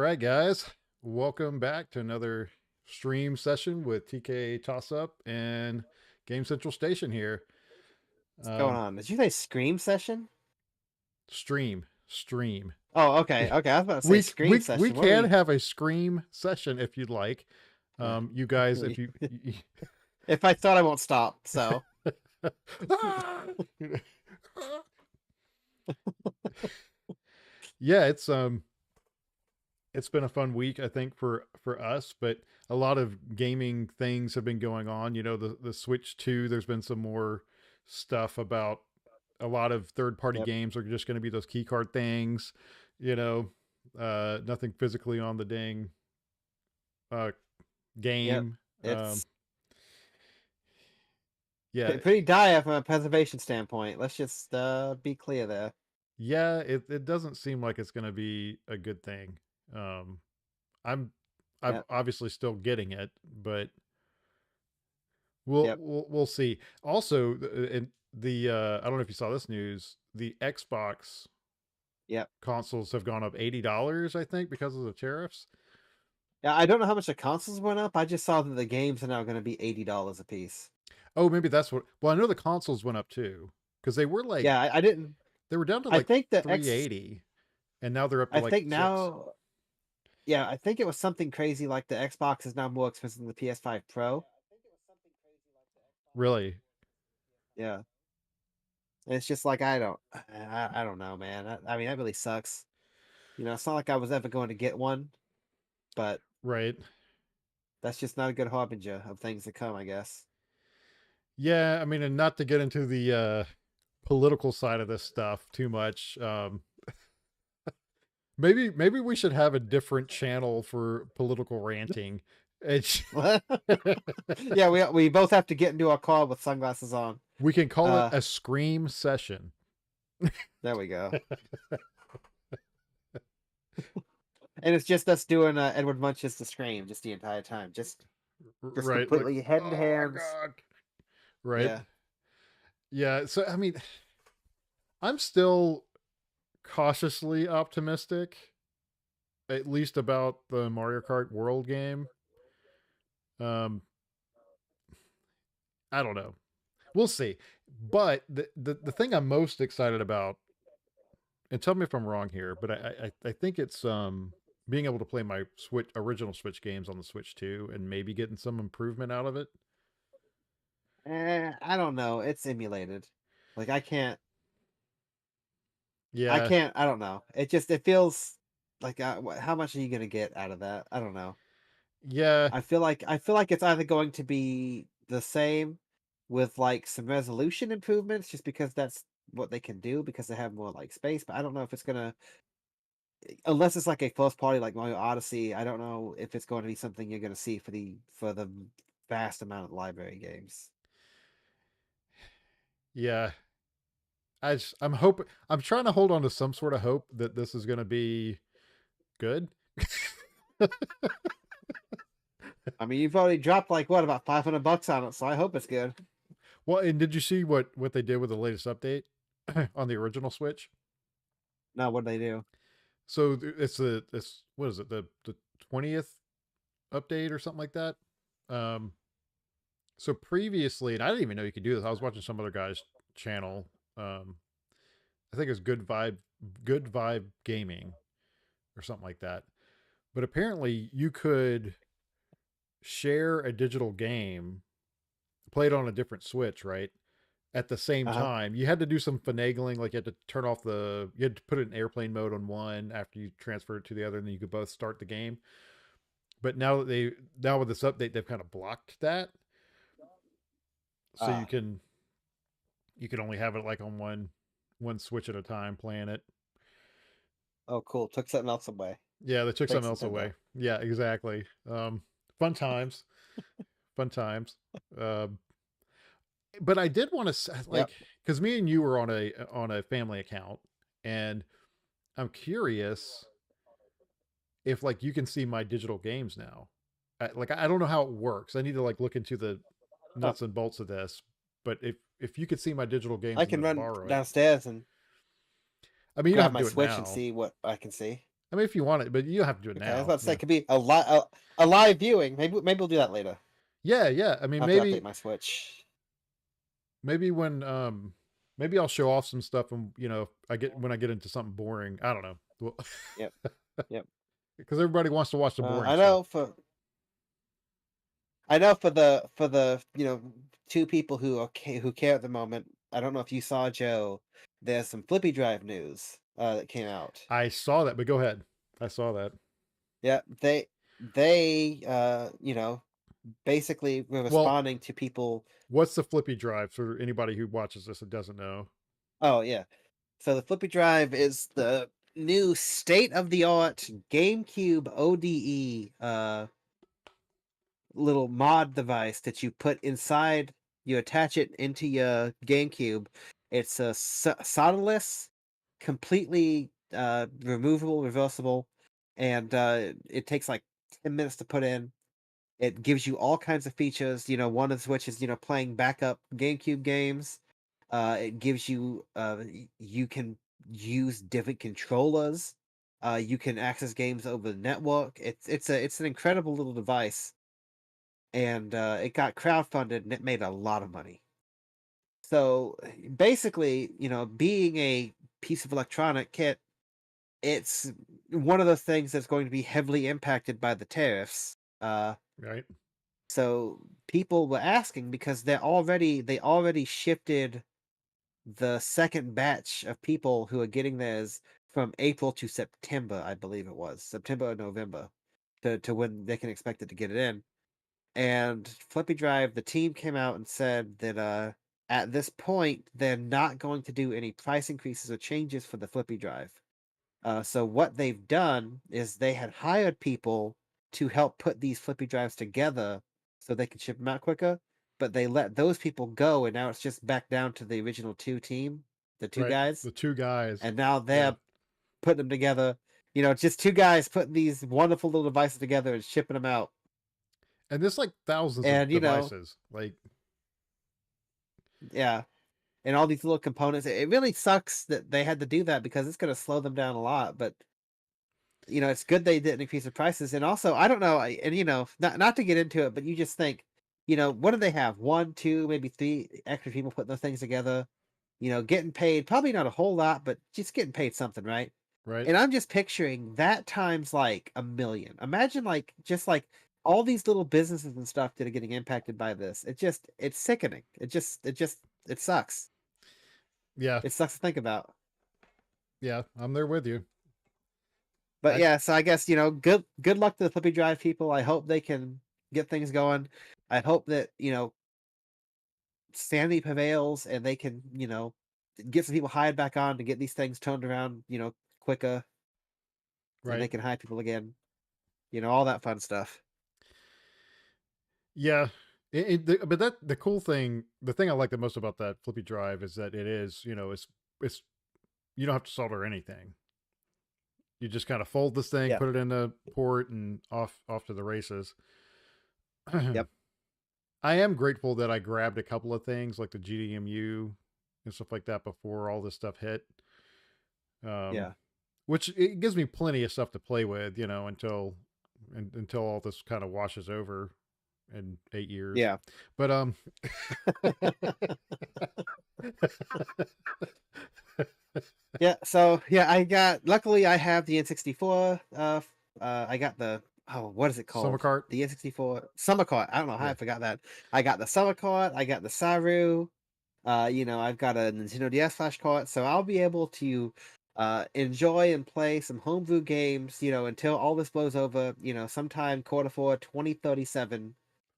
right, guys. Welcome back to another stream session with TK Toss Up and Game Central Station here. What's going Um, on? Did you say Scream session? stream. Oh, okay. Okay. I was about to say We Scream we we session. What are can we? have a stream session if you'd like. You guys, if you, If I thought I won't stop, so yeah, it's been a fun week, I think, for us, but a lot of gaming things have been going on. You know, the Switch 2, there's been some more stuff about a lot of third party yep, games are just going to be those key card things, you know, nothing physically on the dang uh yep. game. It's Yeah, pretty dire from a preservation standpoint. Let's just be clear there. yeah, it doesn't seem like it's going to be a good thing. Um I'm I'm Yep, obviously still getting it, but we'll yep, we'll, we'll see. Also, in the I don't know if you saw this news. The Xbox yep. consoles have gone up $80, I think, because of the tariffs. Yeah, I don't know how much the consoles went up. I just saw that the games are now going to be $80 a piece. Oh, maybe that's what. Well, I know the consoles went up too because Yeah, I didn't. they were down to I like think the X. 380, and now they're up to I like think six. now. Yeah, I think it was something crazy like the Xbox is now more expensive than the PS5 Pro. Really? Yeah. It's just like I don't know, man. I mean, that really sucks. It's not like I was ever going to get one, but Right. that's just not a good harbinger of things to come, I guess. Yeah. I mean, and not to get into the political side of this stuff too much. Maybe we should have a different channel for political ranting. It's Yeah, we both have to get into our car with sunglasses on. we can call it Uh, a scream session. there we go. And it's just us doing Edward Munch's The Scream just the entire time, just Right. Like, completely head in oh hands. God. Right. Yeah. Yeah. So, I mean, I'm still cautiously optimistic, at least about the Mario Kart World game. Um, I don't know. We'll see. But the thing I'm most excited about, and tell me if I'm wrong here, but I think it's being able to play my original Switch games on the Switch 2 and maybe getting some improvement out of it. I don't know. It's emulated. Like Yeah, I don't know. It feels like how much are you gonna get out of that? I don't know. yeah, I feel like it's either going to be the same with like some resolution improvements, just because that's what they can do because they have more like space. But I don't know if it's gonna, unless it's like a first party like Mario Odyssey. I don't know if it's going to be something you're gonna see for the vast amount of library games. yeah. I'm hoping, I'm trying to hold on to some sort of hope that this is going to be good. I mean, you've already dropped like what, about $500 on it, so I hope it's good. Well, and did you see what they did with the latest update on the original Switch? Now what do they do? So it's what is it, the 20th update or something like that. Um, so previously, and I didn't even know you could do this. I was watching some other guy's channel. Um, I think it was Good Vibe Gaming or something like that. But apparently, you could share a digital game, play it on a different Switch, right? At the same Uh huh. time, you had to do some finagling, like you had to turn off you had to put it in airplane mode on one after you transferred it to the other, and then you could both start the game. But now with this update, they've kind of blocked that, so Ah, you can only have it like on one Switch at a time playing it. oh, cool. Took something else away. Yeah, they took something Thanks, else Nintendo. away. Yeah, exactly. Fun times, fun times. Um, but I did want to like, Yep. because me and you were on a family account, and I'm curious if like you can see my digital games now. Like I don't know how it works. I need to like look into the Huh. nuts and bolts of this. But if you could see my digital games I and can then run borrow it, downstairs and I mean you don't grab have to my do it Switch and now. see what I can see. I mean, if you want it, but you don't have to do it Okay, I was now. about to say Yeah. it could be a live viewing. Maybe we'll do that later. Yeah, yeah. I mean, I'll have to update my Switch. maybe when maybe I'll show off some stuff and when I get into something boring. I don't know. Well, Yep, yep. because everybody wants to watch the boring I stuff. know for the 2 people who care at the moment. I don't know if you saw, Joe. There's some Flippy Drive news that came out. I saw that, but go ahead. I saw that. Yeah, they basically were Well, responding to people. what's the flippy drive for anybody who watches this and doesn't know? Oh yeah, so the Flippy Drive is the new state-of-the-art GameCube ODE little mod device that you put inside. You attach it into your GameCube. It's a solderless, completely removable, reversible, and it takes like 10 minutes to put in. It gives you all kinds of features. One of which is playing backup GameCube games. It gives you you can use different controllers. You can access games over the network. It's an incredible little device, and it got crowdfunded and it made a lot of money. So basically, being a piece of electronic kit, it's one of those things that's going to be heavily impacted by the tariffs. Right? So people were asking because they already shifted the second batch of people who are getting theirs from April to September, I believe it was September or November, to when they can expect it to get it in. And Flippy Drive, the team came out and said that at this point they're not going to do any price increases or changes for the Flippy Drive. So what they've done is they had hired people to help put these Flippy Drives together so they can ship them out quicker, but they let those people go, and now it's just back down to the original the two Right. guys, The two guys. and now Yeah. they're putting them together. Just two guys putting these wonderful little devices together and shipping them out. And there's like thousands of And devices. Like, yeah, and all these little components. It really sucks that they had to do that because it's going to slow them down a lot. But it's good they didn't increase the prices. And also, I don't know, and not to get into it, but you just think, what do they have? One, two, maybe three extra people putting those things together. Getting paid probably not a whole lot, but just getting paid something, right? right? And I'm just picturing that times like a million. Imagine just like all these little businesses and stuff that are getting impacted by this. It's sickening. It sucks. Yeah. It sucks to think about. Yeah. I'm there with you. But I yeah, so I guess, good luck to the Flippy Drive people. I hope they can get things going. I hope that, sanity prevails and they can, get some people hired back on to get these things turned around, quicker, and they right. can hire people again. All that fun stuff. Yeah. But the cool thing, the thing I like the most about that flippy drive is that it is, it's you don't have to solder anything. You just kind of fold this thing, Yeah. put it in the port, and off to the races. Yep. I am grateful that I grabbed a couple of things like the GDMU and stuff like that before all this stuff hit. Um, Yeah. which it gives me plenty of stuff to play with, until all this kind of washes over in 8 years. Yeah. But Yeah. So yeah, luckily I have the N64. I got the, what is it summer called? cart. The N64 Summer Cart. I don't know how Yeah. I forgot that. I got the Summer Cart. I got the Saru. I've got a Nintendo DS flash cart, so I'll be able to enjoy and play some homebrew games, until all this blows over, sometime Q4 2037.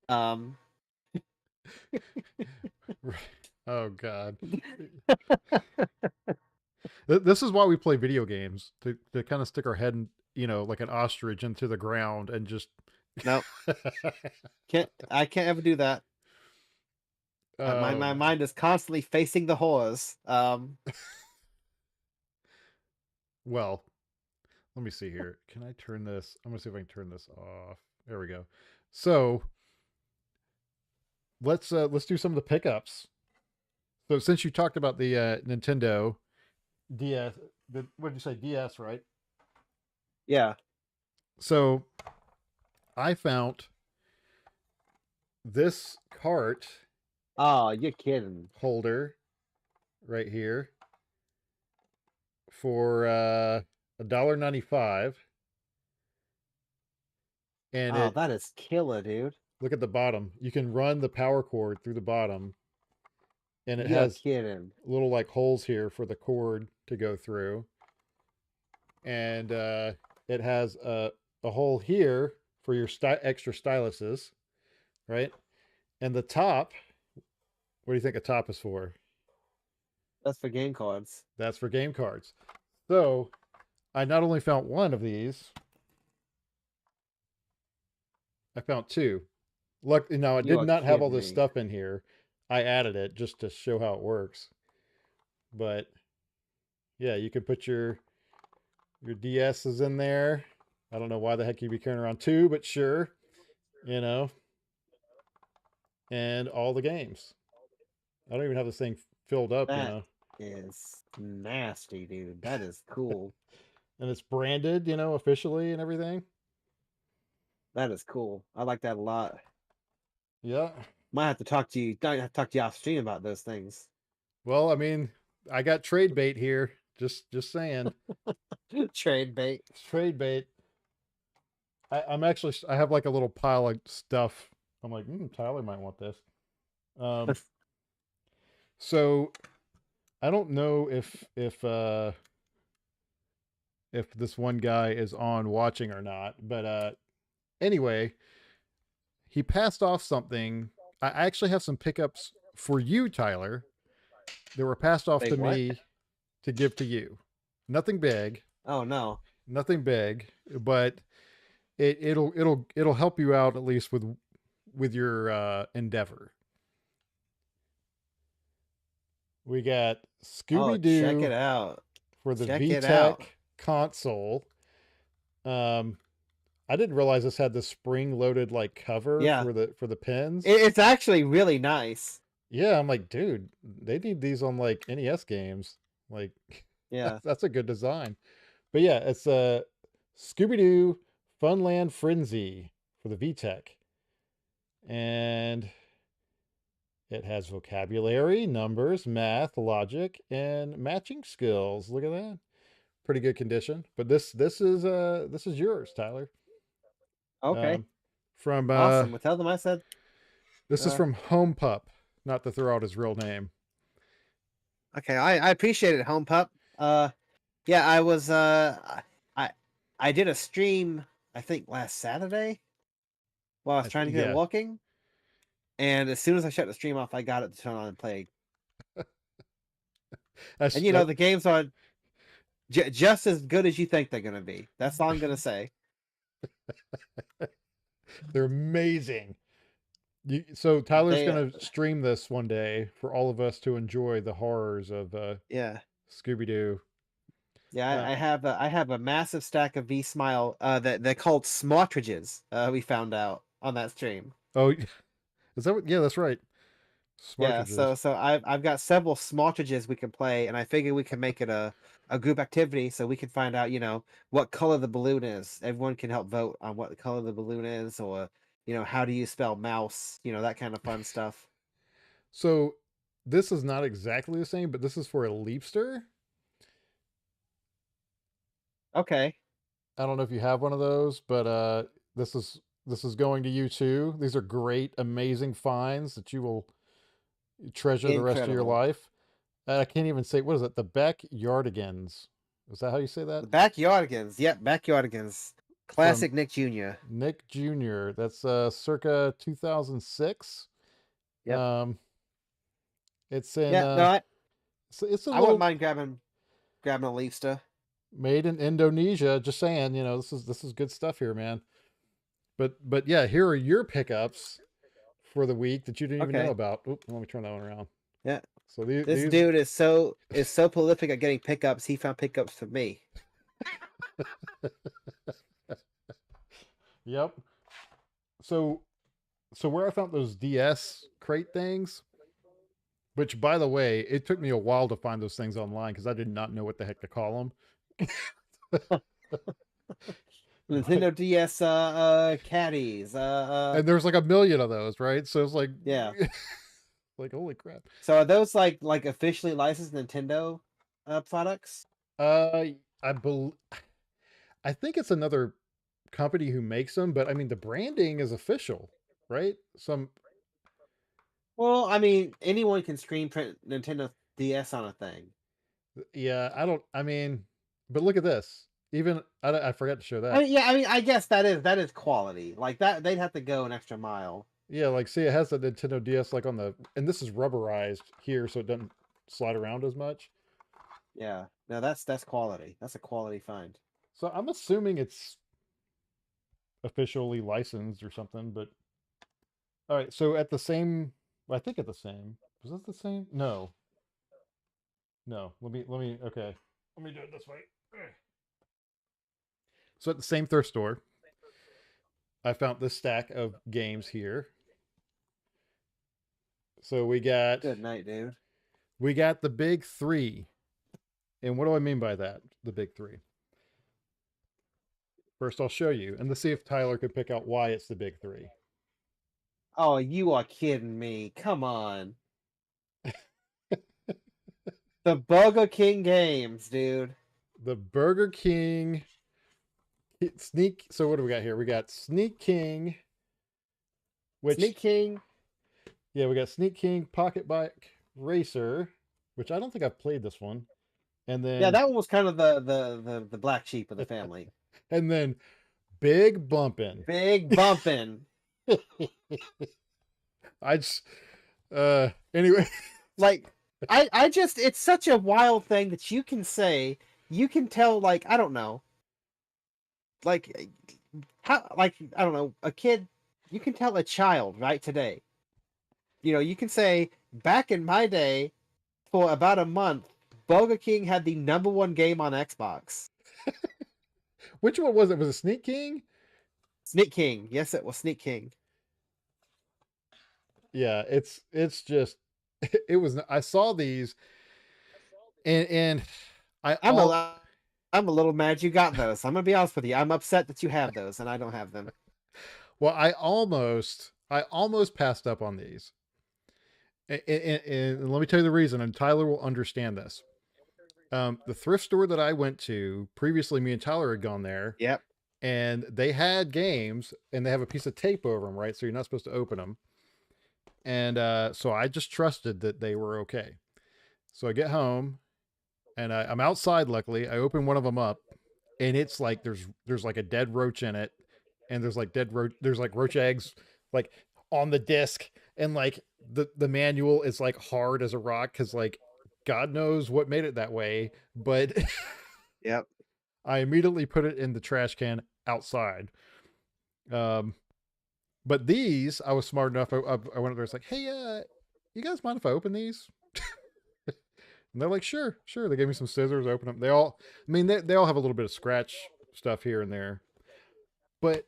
Um Oh God. This is why we play video games to kind of stick our head in, like an ostrich into the ground and just. no, I can't ever do that. My Oh man. mind is constantly facing the horrors. Well, let me see here. Can I turn this? I'm gonna see if I can turn this off. There we go. So let's do some of the pickups. So since you talked about the Nintendo DS, what did you say? DS, right? Yeah. So I found this cart Oh, you're kidding. holder right here for $1.95, and Oh, it that is killer, dude. look at the bottom. You can run the power cord through the bottom, and it You're has kidding. little like holes here for the cord to go through, and it has a hole here for your extra styluses, right? And the top, what do you think a top is for? That's for game cards. That's for game cards. So I not only found one of these, I found two. Look, now it You did are not have all kidding this me. stuff in here. I added it just to show how it works. But yeah, you can put your DSs in there. I don't know why the heck you'd be carrying around two, but sure, you know, and all the games. I don't even have this thing filled up, That is nasty, dude. That is cool. and it's branded, officially and everything. That is cool. I like that a lot. Yeah. Might have to talk to you. Might have to talk to you off stream about those things. Well, I mean, I got trade bait here. Just saying, Trade bait. it's trade bait. I have like a little pile of stuff. I'm like, Tyler might want this. Um, so I don't know if this one guy is on watching or not, but anyway, he passed off something. I actually have some pickups for you, Tyler. They were passed off Wait, to what? me to give to you. Nothing big, Oh no. nothing big, but it'll help you out at least with your endeavor. We got Oh, Scooby check it Doo out. for the Check it out. VTech console. Um, I didn't realize this had the spring-loaded like cover Yeah. for the pins. It's actually really nice. Yeah, I'm like, dude, they need these on like NES games. Like, Yeah. that's a good design. But yeah, it's a Scooby Doo Funland Frenzy for the VTech, and it has vocabulary, numbers, math, logic, and matching skills. Look at that. Pretty good condition. But this is yours, Tyler. Okay. Um, from Awesome. Well, tell them I said. this is Uh, from Home Pup, not to throw out his real name. okay. I appreciate it, Home Pup. Yeah. I was. I I did a stream. I think last Saturday while I was trying to get it Yeah, working, and as soon as I shut the stream off, I got it to turn on and play. that's And that. the games are just as good as you think they're gonna be. That's all I'm gonna say. They're amazing. So Tyler's They. gonna stream this one day for all of us to enjoy the horrors of Yeah. Scooby Doo. Yeah, Uh, I have a massive stack of V Smile that they're called smartridges. We found out on that stream. oh, is that what? Yeah, that's right. Yeah, Smartages. so I've got several smartridges we can play, and I figure we can make it a group activity so we can find out, what color the balloon is. Everyone can help vote on what the color the balloon is, or how do you spell mouse, that kind of fun stuff. So this is not exactly the same, but this is for a Leapster. Okay. I don't know if you have one of those, but this is going to you too. These are great, amazing finds that you will treasure the rest of your Incredible. life. I can't even say what is it. The Backyardigans. Is that how you say that? The Backyardigans. Yep, Backyardigans. From Classic Nick Jr. Nick Jr. That's circa 2006. Yep. Um, it's in Yeah, no, it's a I wouldn't little mind grabbing a Leafster. made in Indonesia. Just saying, this is good stuff here, man. But yeah, here are your pickups for the week that you didn't even know Okay. about. Oop, let me turn that one around. Yeah. So This these dude is so prolific at getting pickups. He found pickups for me. yep. So where I found those DS crate things, which by the way, it took me a while to find those things online because I did not know what the heck to call them. Nintendo DS caddies. And there's like a million of those, right? So it's like, Yeah. like holy crap. So are those like officially licensed Nintendo products? Uh, I bel I think it's another company who makes them, but I mean the branding is official, right? Some Well, I mean, anyone can screen print Nintendo DS on a thing. yeah, I don't. I mean, but look at this. Even I forgot to show I that. mean, yeah, I mean, I guess that is quality. Like that, they'd have to go an extra mile. Yeah, like see, it has the Nintendo DS like on the, and this is rubberized here, so it doesn't slide around as much. Yeah, no, that's quality. That's a quality find. So I'm assuming it's officially licensed or something. But all right, so at the same, well, I think at the same. Was this the same? No, no. Let me. Okay, let me do it this way. So at the same thrift store, I found this stack of games here. So Good night, dude. we got the big three. And what do I mean by that? The big three. First, I'll show you, and let's see if Tyler can pick out why it's the big three. Oh, you are kidding me. Come on. The Burger King games, dude. The Burger King Sneak. So what do we got here? We got Sneak King, which Sneak King. yeah, we got Sneak King Pocket Bike Racer, which I don't think I've played this one. And Yeah, then that one was kind of the black sheep of the family. and then Big Bumpin'. Big bumping. I just anyway. Like I just it's such a wild thing that you can say, you can tell, like, I don't know. Like how, like, I don't know, a kid, you can tell a child right today. You can say back in my day, for about a month, Burger King had the number one game on Xbox. Which one was it? Was it Sneak King? Sneak King. Yes, it was Sneak King. Yeah, it's just it was I saw these and I I'm all a I'm a little mad you got those. I'm gonna be honest with you. I'm upset that you have those and I don't have them. well I almost passed up on these. And let me tell you the reason, and Tyler will understand this. The thrift store that I went to previously, me and Tyler had gone there, Yep. and they had games, and they have a piece of tape over them, right? So you're not supposed to open them. And so I just trusted that they were okay. So I get home, and I'm outside. Luckily, I open one of them up, and it's like there's like a dead roach in it, and there's like there's like roach eggs like on the disc, and like the manual is like hard as a rock because like God knows what made it that way, but Yep. I immediately put it in the trash can outside. Um, but these I was smart enough. I went up there. It's like, hey, you guys mind if I open these? And they're like, sure, sure. They gave me some scissors, open them. They all, I mean, they all have a little bit of scratch stuff here and there. But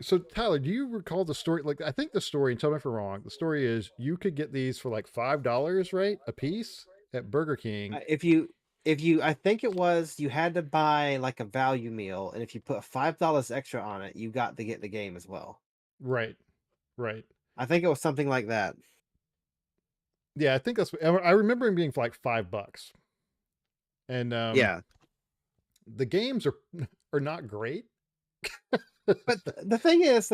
so, Tyler, do you recall the story? Like, I think the story, and tell me if I'm wrong, the story is you could get these for like $5, right? A piece at Burger King. If you I think it was, you had to buy like a value meal, and if you put $5 extra on it, you got to get the game as well. Right, right. I think it was something like that. Yeah, I think that's, I remember him being for like $5. And Yeah. the games are not great. But the thing is,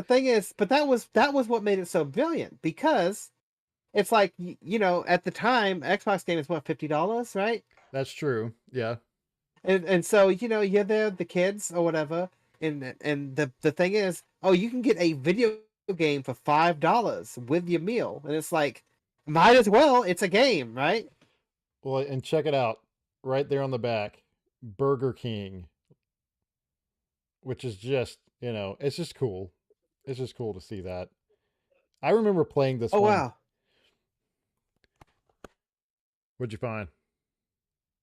but that was what made it so brilliant, because it's like, at the time Xbox game is what, $50, right? That's true. Yeah. And so, you're there, the kids or whatever, and the thing is, oh, you can get a video game for $5 with your meal, and it's like, might as well, it's a game, right? Well, and check it out right there on the back, Burger King, which is just, it's just cool. It's just cool to see that. I remember playing this Oh one. wow, What'd you find?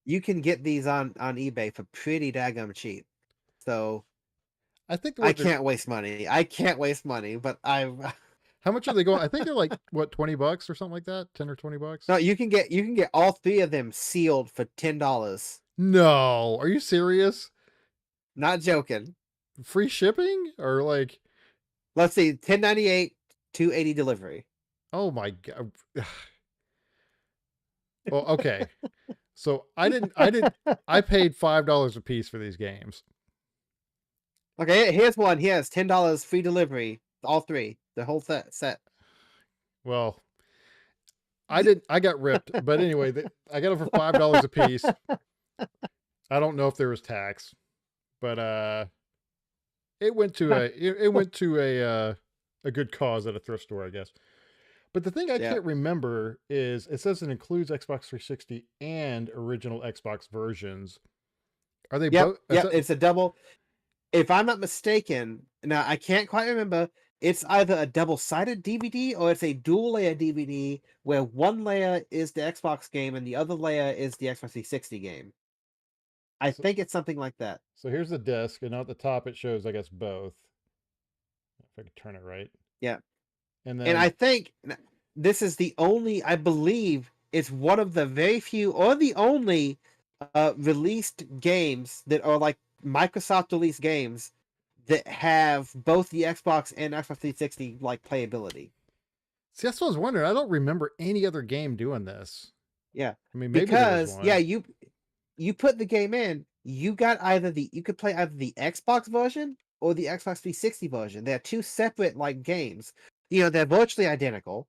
you can get these on eBay for pretty daggum cheap. So I think I what they're, can't waste money. I can't waste money, but how much are they going? I think they're like what, $20 or something like that, 10 or $20. no, you can get all three of them sealed for $10. No, are you serious? Not joking. free shipping or like, Let's see, 1098, 280 delivery. oh my god. Well, okay. So I paid $5 a piece for these games. Okay, here's one. Here's $10 free delivery. All three, the whole set. Well, I got ripped, but anyway, I got it for $5 a piece. I don't know if there was tax, but it went to a good cause at a thrift store, I guess. But the thing I Yeah. can't remember is it says it includes Xbox 360 and original Xbox versions. Are they Yep. both? Yep. It's a double. If I'm not mistaken, now I can't quite remember. It's either a double-sided DVD or it's a dual-layer DVD where one layer is the Xbox game and the other layer is the Xbox 360 game. I So, think it's something like that. so here's the disc, and at the top it shows, I guess, both. If I could turn it right, Yeah. and And then I think this is the only, I believe, it's one of the very few or the only released games that are like Microsoft released games that have both the Xbox and Xbox 360 like playability. see, that's what I was wondering. I don't remember any other game doing this. Yeah. I mean, maybe there was Because yeah, one. you put the game in, you could play either the Xbox version or the Xbox 360 version. They're two separate like games. They're virtually identical.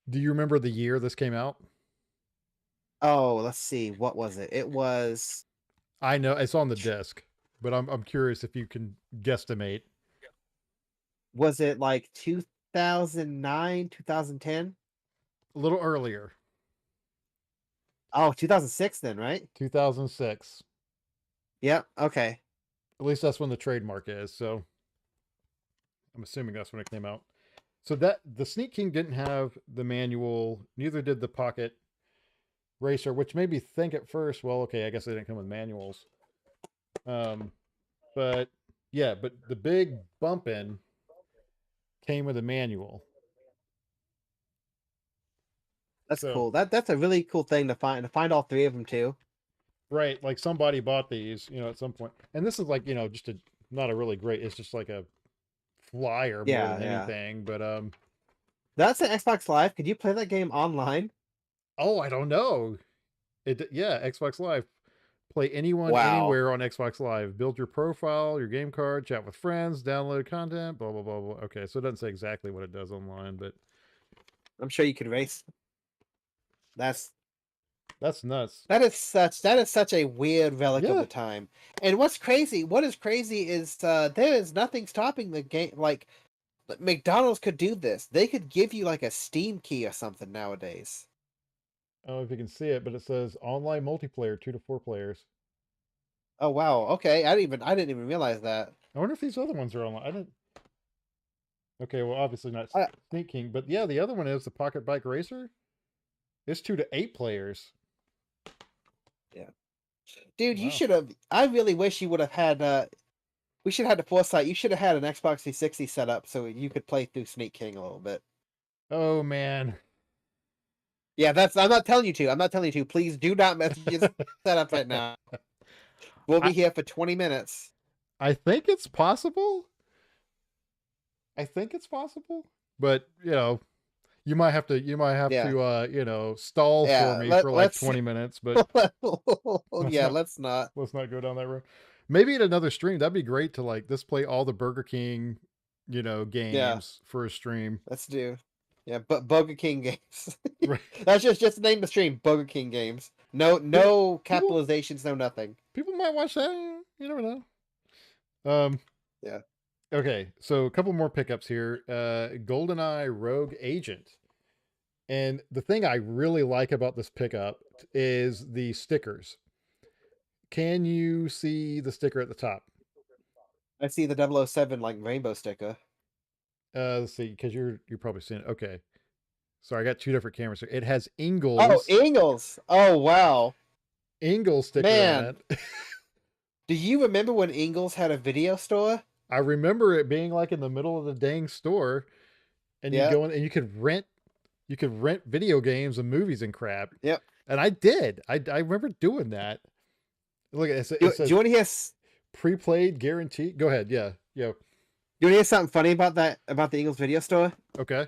Do you remember the year this came out? Oh, let's see. What was it? It was I know it's on the disc, but I'm curious if you can guesstimate. was it like 2009, 2010? A little earlier, Oh, 2006 then, right? 2006. Yep. Okay. At least that's when the trademark is. So I'm assuming that's when it came out. So that the Sneak King didn't have the manual, neither did the Pocket Racer, which made me think at first, well, okay, I guess they didn't come with manuals. Um, but yeah, but the big bump in came with a manual. That's So cool. That's a really cool thing to find all three of them too. right, like somebody bought these, at some point, and this is like just a not a really great. It's just like a flyer more Yeah, than yeah. anything. But That's an Xbox Live. Could you play that game online? oh, I don't know. Yeah, Xbox Live. Play anyone, Wow. anywhere on Xbox Live. Build your profile, your game card, chat with friends, download content, blah blah blah blah. Okay, so it doesn't say exactly what it does online, but I'm sure you could race. That's that's nuts. that is such a weird relic of Yeah. the time. And what is crazy is there is nothing stopping the game. Like McDonald's could do this. They could give you like a Steam key or something nowadays. I don't know if you can see it, but it says online multiplayer, 2 to 4 players. Oh wow. Okay. I didn't even realize that. I wonder if these other ones are online. I didn't. Okay, well, obviously not I, Sneak King, but yeah, the other one is the Pocket Bike Racer. It's 2 to 8 players. yeah. Dude, you Wow. should have. I really wish you would have had. We should have had the foresight. You should have had an Xbox 360 set up so you could play through Sneak King a little bit. Oh man. Yeah, that's. I'm not telling you to. I'm not telling you to. Please do not mess with your setup right now. We'll be I here for 20 minutes. I think it's possible. I think it's possible, but you might have Yeah, to stall for yeah. me for like Let's. 20 minutes, but let's Yeah, not let's not. let's not go down that road. Maybe at another stream that'd be great to like display all the Burger King, Yeah, games for a stream. let's do. Yeah, but Burger King games. Right. That's just name the stream. Burger King games. No, People no people capitalizations. No nothing. people might watch that, you never know. Um Yeah. okay, so a couple more pickups here. GoldenEye Rogue Agent. And the thing I really like about this pickup is the stickers. Can you see the sticker at the top? I see the 007 like rainbow sticker. Let's see, because you're probably seeing it. Okay, sorry, I got 2 different cameras here. It has Oh, Ingalls Ingalls. Oh wow, Ingalls sticker on man. it. Do you remember when Ingalls had a video store? I remember it being like in the middle of the dang store, and you Yeah. go in and you could rent video games and movies and crap. Yep. And I did. I remember doing that. Look at it. Do It says you want to hear? Pre-played guarantee. Go ahead. Yeah. Yeah. You want to hear something funny about that about the Eagles video store? Okay.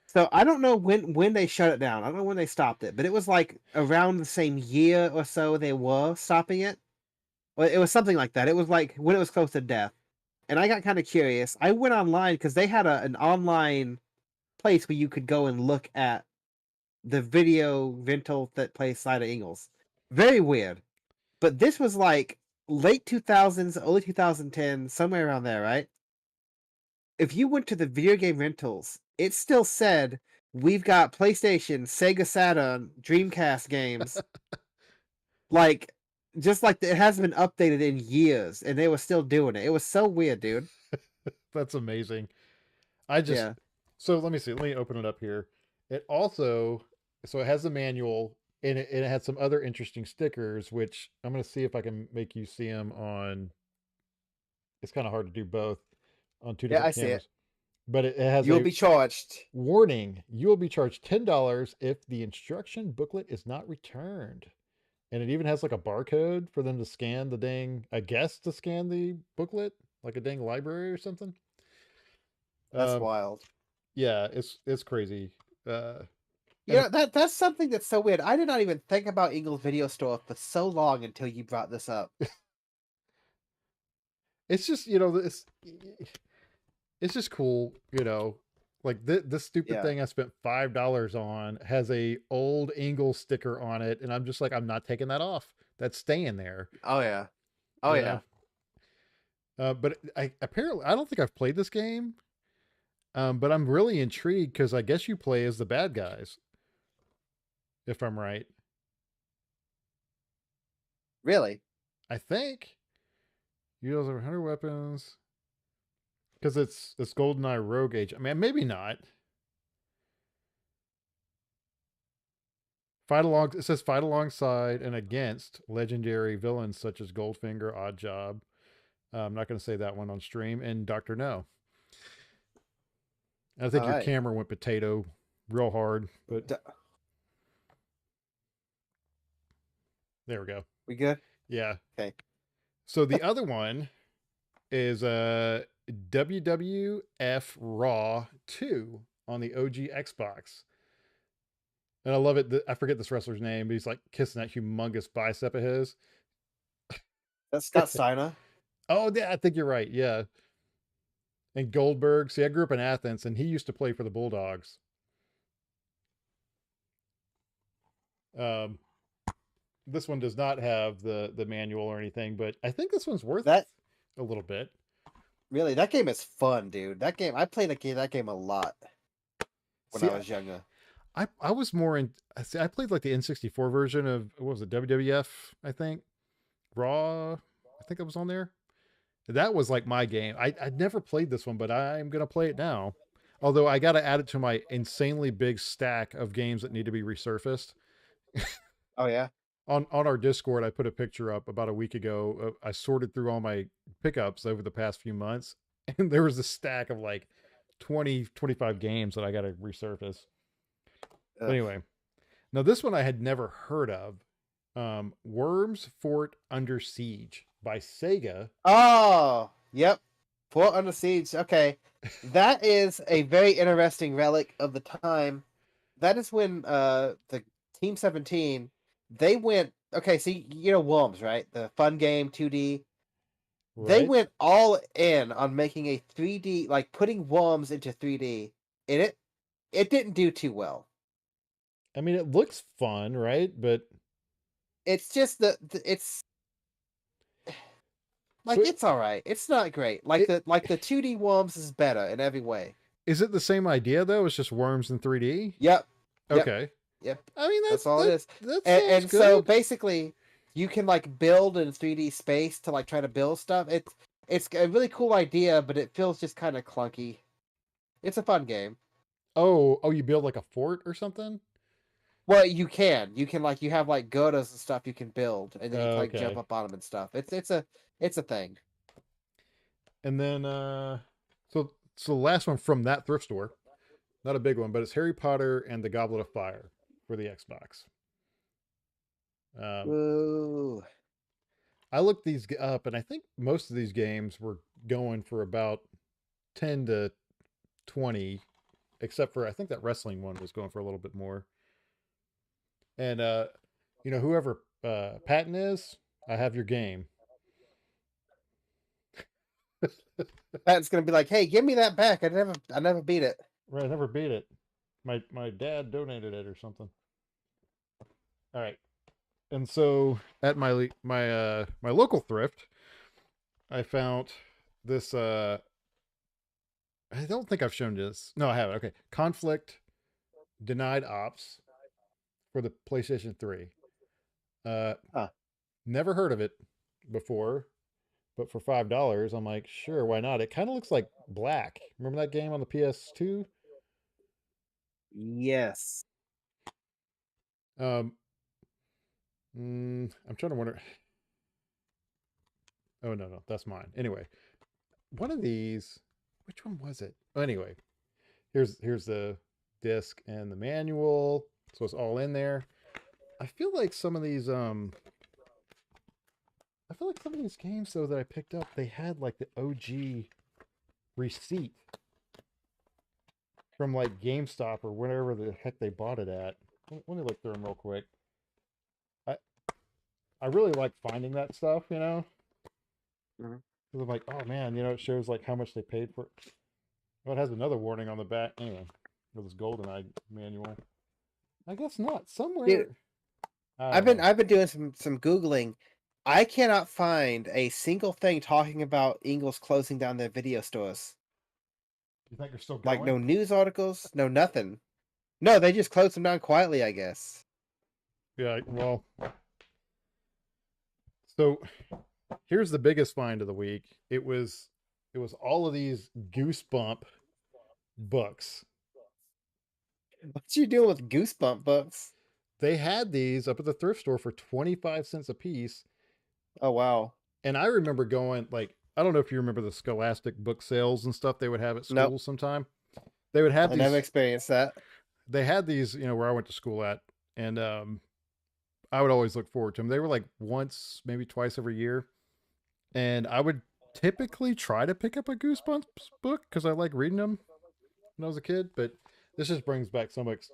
So I don't know when they shut it down. I don't know when they stopped it, but it was like around the same year or so they were stopping it. Well, it was something like that. It was like when it was close to death. And I got kind of curious. I went online because they had an online place where you could go and look at the video rental that plays Side of Ingalls. Very weird. But this was like late 2000s, early 2010, somewhere around there, right? If you went to the video game rentals, it still said we've got PlayStation, Sega Saturn, Dreamcast games. Like just like it hasn't been updated in years, and they were still doing it. It was so weird, dude. That's amazing. I just Yeah, so let me see. Let me open it up here. It also so it has a manual and it had some other interesting stickers, which I'm going to see if I can make you see them on. It's kind of hard to do both on two yeah, I different see it. cameras, but it has You will a be charged. warning: you will be charged $10 if the instruction booklet is not returned. And it even has like a barcode for them to scan the dang, I guess, to scan the booklet, like a dang library or something. That's Um, wild. yeah, it's crazy. Uh, You and know that's something that's so weird. I did not even think about Eagles Video Store for so long until you brought this up. it's just it's just cool, like this stupid Yeah. thing I spent $5 on has a old Ingle sticker on it, and I'm just like, I'm not taking that off. That's staying there, Oh yeah. Oh you know. yeah. But I apparently I don't think I've played this game. But I'm really intrigued because I guess you play as the bad guys, if I'm right. Really? I think you use over 100 weapons because it's GoldenEye Rogue Age. I mean, maybe not. Fight along. It says fight alongside and against legendary villains such as Goldfinger, Oddjob. I'm not going to say that one on stream. And Doctor No. I think All your right. camera went potato real hard, but D- there we go. we good? Yeah. Okay. So the other one is WWF Raw 2 on the OG Xbox. And I love it. I forget this wrestler's name, but he's like kissing that humongous bicep of his. That's Scott Steiner. Oh, yeah, I think you're right. Yeah. And Goldberg. See, I grew up in Athens and he used to play for the Bulldogs. Um, this one does not have the manual or anything, but I think this one's worth That a little bit. really that game is fun, dude. That game I played that game a lot when See, I was younger. I was more in. I played like the N64 version of what was it, WWF? I think Raw. I think I was on there. That was like my game. I'd never played this one, but I'm gonna play it now. Although I got to add it to my insanely big stack of games that need to be resurfaced. Oh yeah. On our Discord, I put a picture up about a week ago. I sorted through all my pickups over the past few months, and there was a stack of like 20, 25 games that I got to resurface. But Ugh. anyway, now this one I had never heard of. Worms Fort Under Siege by Sega. Oh, yep. Fort Under Siege. Okay. That is a very interesting relic of the time. That is when the Team 17 they went okay, so you know Worms, right? The fun game 2D. They Right? went all in on making a 3D like putting Worms into 3D. And it didn't do too well. I mean, it looks fun, right? But It's just it's so like it's all right. It's not great. Like it the 2D Worms is better in every way. is it the same idea though? It's just worms in 3D. Yep. Yep. Okay. Yep. I mean, That's all it is. that And, sounds and so good. basically, you can like build in 3D space to like try to build stuff. It's a really cool idea, but it feels just kind of clunky. It's a fun game. Oh, you build like a fort or something? Well, you can like you have like godas and stuff you can build, and then you can like jump Okay. up on them and stuff. It's a thing. And then so the last one from that thrift store, not a big one, but it's Harry Potter and the Goblet of Fire for the Xbox. Um, Ooh, I looked these up, and I think most of these games were going for about 10 to 20, except for I think that wrestling one was going for a little bit more. And whoever Patton is, I have your game. Pat's gonna be like, "Hey, give me that back. I never beat it." Right, I never beat it. My dad donated it or something. All right. And so at my local thrift, I found this I don't think I've shown this. No, I haven't. Okay. Conflict denied ops for the PlayStation 3. Uh Huh. Never heard of it before, but for $5, I'm like, sure, why not? It kind of looks like Black. Remember that game on the PS2? Yes. Um I'm trying to wonder. Oh no, that's mine. Anyway, one of these, which one was it? Oh, anyway, here's the disc and the manual. So it's all in there. I feel like some of these I feel like some of these games though that I picked up, they had like the OG receipt from like GameStop or wherever the heck they bought it at. Let me look through them real quick. I I really like finding that stuff, you know, Mhm. because I'm like, oh man, it shows like how much they paid for it. Oh, it has another warning on the back. Anyway, with this GoldenEye manual. I guess not. Dude, Somewhere, I don't know. I've been doing some googling. I cannot find a single thing talking about Ingles closing down their video stores. You think they're still Like going? no news articles, no nothing. No, they just closed them down quietly, I guess. Yeah. Well, so here's the biggest find of the week. It was all of these Goosebump books. What you doing with Goosebump books? They had these up at the thrift store for 25 cents a piece. Oh wow. And I remember going, like, I don't know if you remember the Scholastic book sales and stuff they would have at Nope. school sometime. They would have I never these, experienced that. they had these, where I went to school at. And I would always look forward to them. They were like once, maybe twice every year. And I would typically try to pick up a Goosebumps book because I like reading them when I was a kid. But this just brings back so much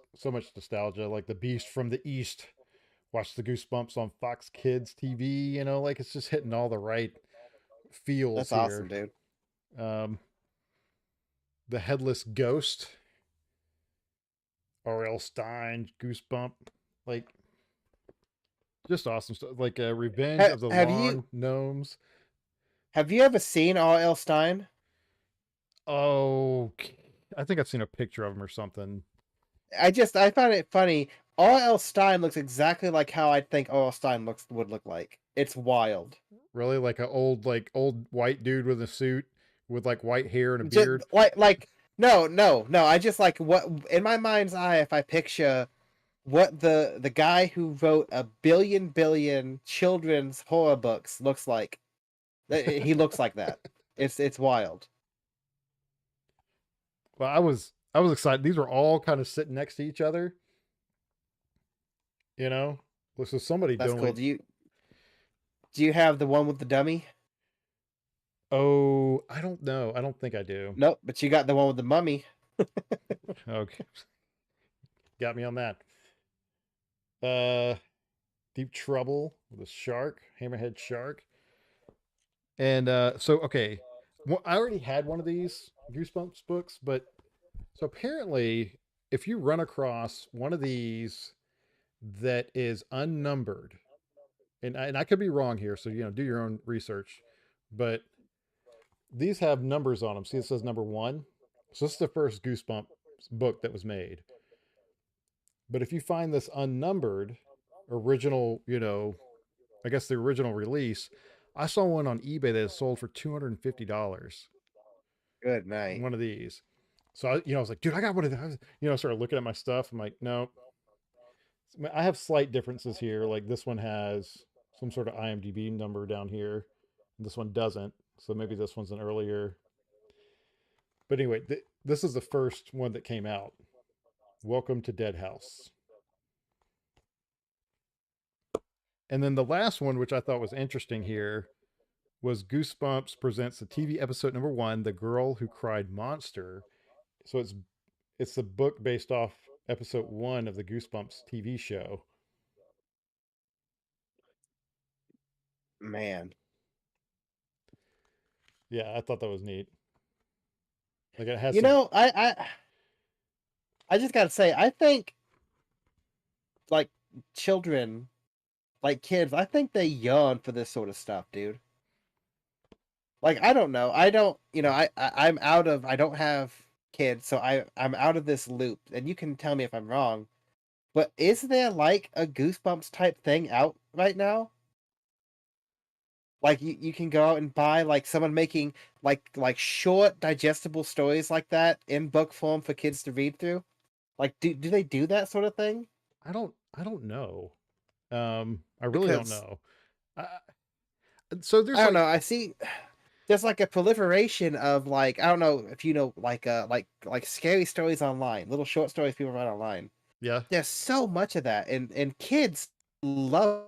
nostalgia, like the Beast from the East. Watch the Goosebumps on Fox Kids TV. Like it's just hitting all the right feels That's awesome, here. dude. Um, the Headless Ghost, R.L. Stein, Goosebump, like just awesome stuff. Like Revenge of the Have you Lawn Gnomes. ever seen R.L. Stein? Oh, I think I've seen a picture of him or something. I find it funny. R.L. Stein looks exactly like how I think R.L. Stein would look like. It's wild. Really, like a old white dude with a suit with like white hair and a Just beard. like no. I just like what in my mind's eye. If I picture what the guy who wrote a billion children's horror books looks like, he looks like that. It's wild. Well, I was excited. These were all kind of sitting next to each other. You know, so somebody That's cool. donate. Do you have the one with the dummy? Oh, I don't know. I don't think I do. Nope, but you got the one with the mummy. Okay, got me on that. Uh, Deep Trouble with a shark, hammerhead shark, and so okay, I already had one of these Goosebumps books, but so apparently, if you run across one of these that is unnumbered, and I could be wrong here, so do your own research, but these have numbers on them. See, it says number one. So this is the first Goosebumps book that was made. But if you find this unnumbered original, I guess the original release, I saw one on eBay that is sold for $250. Good night. One of these. So I was like, dude, I got one of those. I started looking at my stuff. I'm like, no, I have slight differences here. Like this one has some sort of IMDb number down here, and this one doesn't. So maybe this one's an earlier. But anyway, this is the first one that came out. Welcome to Dead House. And then the last one, which I thought was interesting here, was Goosebumps presents the TV episode number one, "The Girl Who Cried Monster." So it's the book based off episode one of the Goosebumps TV show. Man. Yeah, I thought that was neat. Like it has You some. know, I just gotta say, I think like children, like kids, I think they yearn for this sort of stuff, dude. Like I don't know. I don't, I'm out of I don't have kids, so I'm out of this loop. And you can tell me if I'm wrong, but is there like a Goosebumps type thing out right now? Like you can go out and buy like someone making like short digestible stories like that in book form for kids to read through. Like do they do that sort of thing? I don't know. I really don't Because know. So I there's don't like, know. I see there's like a proliferation of like I don't know if you know like scary stories online, little short stories people write online. yeah, There's so much of that, and kids love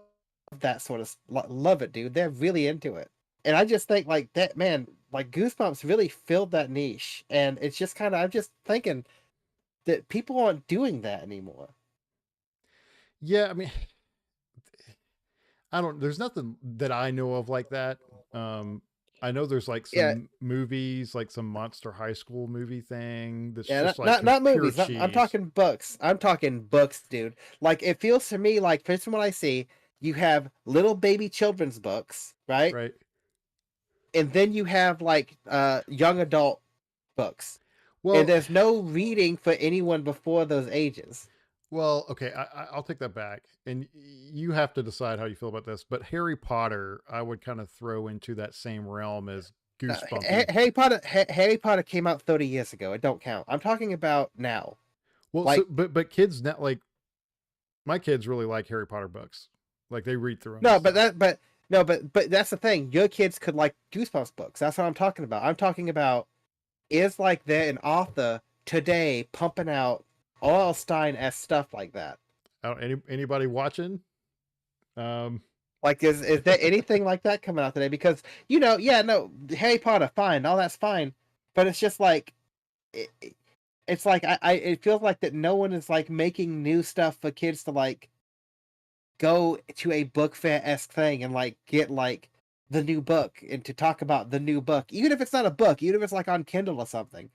that sort of love it, dude. They're really into it, and I just think like that man, like Goosebumps really filled that niche, and it's just kind of I'm just thinking that people aren't doing that anymore. yeah. I mean, I don't. There's nothing that I know of like that. I know there's like Yeah, some movies, like some Monster High School movie thing that's yeah, just not like not pure movies. I'm cheese, talking books. I'm talking books, dude. Like it feels to me like based on what I see, you have little baby children's books, right? right? And then you have like young adult books. And Well, there's no reading for anyone before those ages. okay. I'll take that back, and you have to decide how you feel about this. But Harry Potter, I would kind of throw into that same realm as Goosebumpy. Harry Potter came out 30 years ago. It don't count. I'm talking about now. Well, so Like but kids now, like my kids really like Harry Potter books. Like they read through them and no, but stuff. that but no, but that's the thing. Your kids could like Goosebumps books. That's what I'm talking about. I'm talking about is like there an author today pumping out O.L. Stein as stuff like that. I don't, anybody watching? Um, Like, is there anything like that coming out today? Because yeah, no, Harry Potter, fine, all that's fine, but it's just like it's like it feels like that no one is like making new stuff for kids to like go to a book fair esque thing and like get like the new book and to talk about the new book, even if it's not a book, even if it's like on Kindle or something,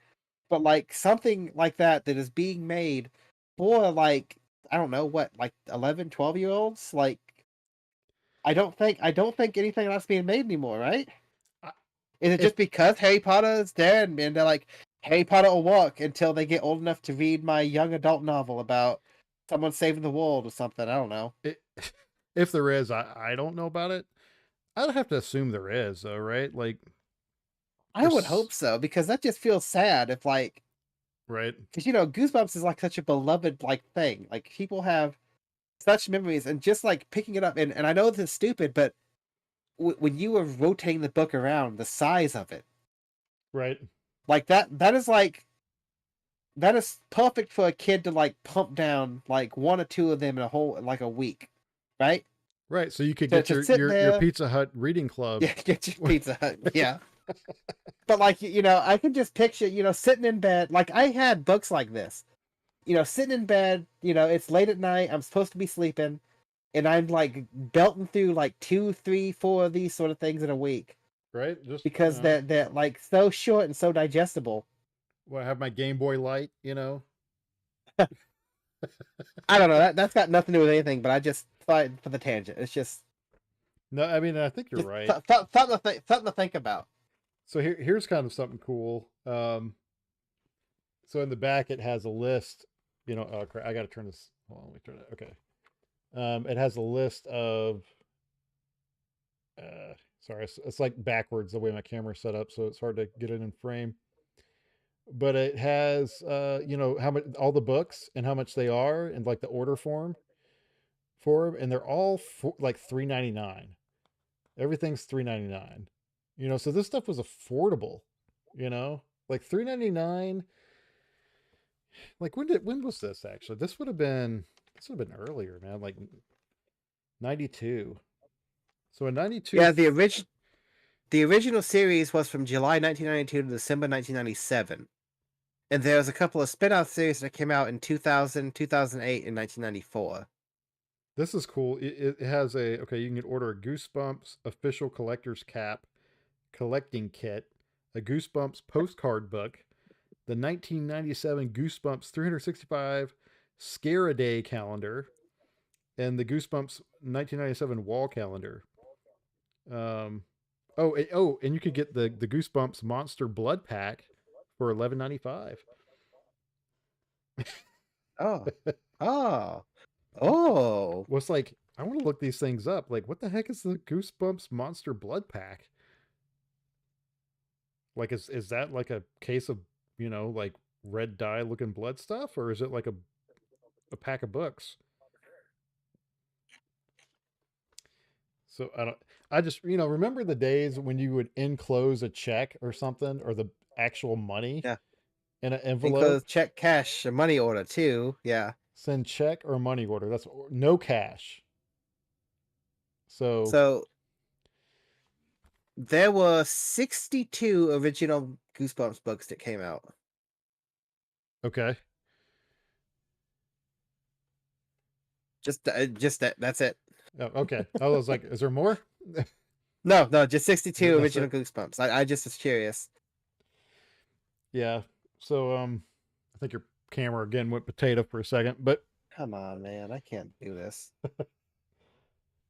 but like something like that that is being made for like I don't know what like 11, 12 year olds like I don't think anything that's being made anymore, right? I- Is it if just because Harry Potter is dead and they're like Harry Potter will walk until they get old enough to read my young adult novel about someone saving the world or something? I don't know. it, if there is, I don't know about it. I'd have to assume there is, though, right? Like I would there's hope so because that just feels sad if like right, because Goosebumps is like such a beloved like thing. Like people have such memories and just like picking it up and I know this is stupid, but when you were rotating the book around, the size of it, right, like that is like that is perfect for a kid to like pump down like one or two of them in a whole like a week, right? right. So you could To get to your sit your there, Pizza Hut reading club. yeah, get your Pizza Hut, yeah. But like I can just picture sitting in bed. Like I had books like this, sitting in bed. It's late at night. I'm supposed to be sleeping, and I'm like belting through like two, three, four of these sort of things in a week Right, just because they're like so short and so digestible. well, I have my Game Boy Light. I don't know. That's got nothing to do with anything, but I just thought for the tangent. It's No, I mean I think you're just right. something to think about. So here's kind of something cool. So in the back it has a list. Oh, crap, I got to turn this. Hold on, let me turn it. Okay. It has a list of. Uh, Sorry, it's like backwards the way my camera's set up, so it's hard to get it in frame. But it has, how much all the books and how much they are, and like the order form for them, and they're all like $3.99. Everything's $3.99. So this stuff was affordable. Like $3.99. Like when was this actually? This would have been earlier, man. Like 92. So in 92, Yeah, the original series was from July 1992 to December 1997. And there was a couple of spin-off series that came out in 2000, 2008, and 1994. this is cool. It has a, okay, you can order a Goosebumps official collector's cap collecting kit, a Goosebumps postcard book, the 1997 Goosebumps 365 Scare a Day calendar, and the Goosebumps 1997 wall calendar. Um, and you could get the Goosebumps Monster Blood Pack for 11.95. Oh. Oh. Oh. What's like? I want to look these things up. Like, what the heck is the Goosebumps Monster Blood Pack? Like, is that like a case of like red dye looking blood stuff, or is it like a pack of books? So I don't. I just remember the days when you would enclose a check or something, or the actual money Yeah. in an envelope. Enclosed check, cash, a money order too. Yeah. Send check or money order. That's no cash. So So there were 62 original Goosebumps books that came out. okay. Just that. That's it. Oh, okay. I was like, is there more? No, no, just 62 That's original it. Goosebumps. I just was curious. Yeah. So I think your camera again went potato for a second, Come on, man. I can't do this.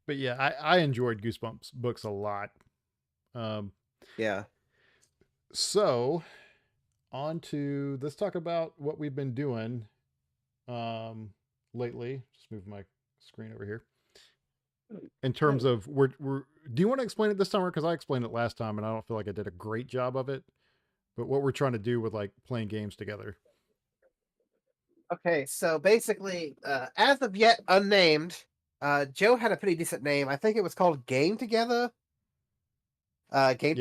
but yeah, I enjoyed Goosebumps books a lot. Um, Yeah. so on to let's talk about what we've been doing um lately. Just move my screen over here. In terms of we're do you want to explain it this time, because I explained it last time and I don't feel like I did a great job of it, but what we're trying to do with like playing games together. Okay, so basically, as of yet unnamed, Joe had a pretty decent name. I think it was called Game Yeah.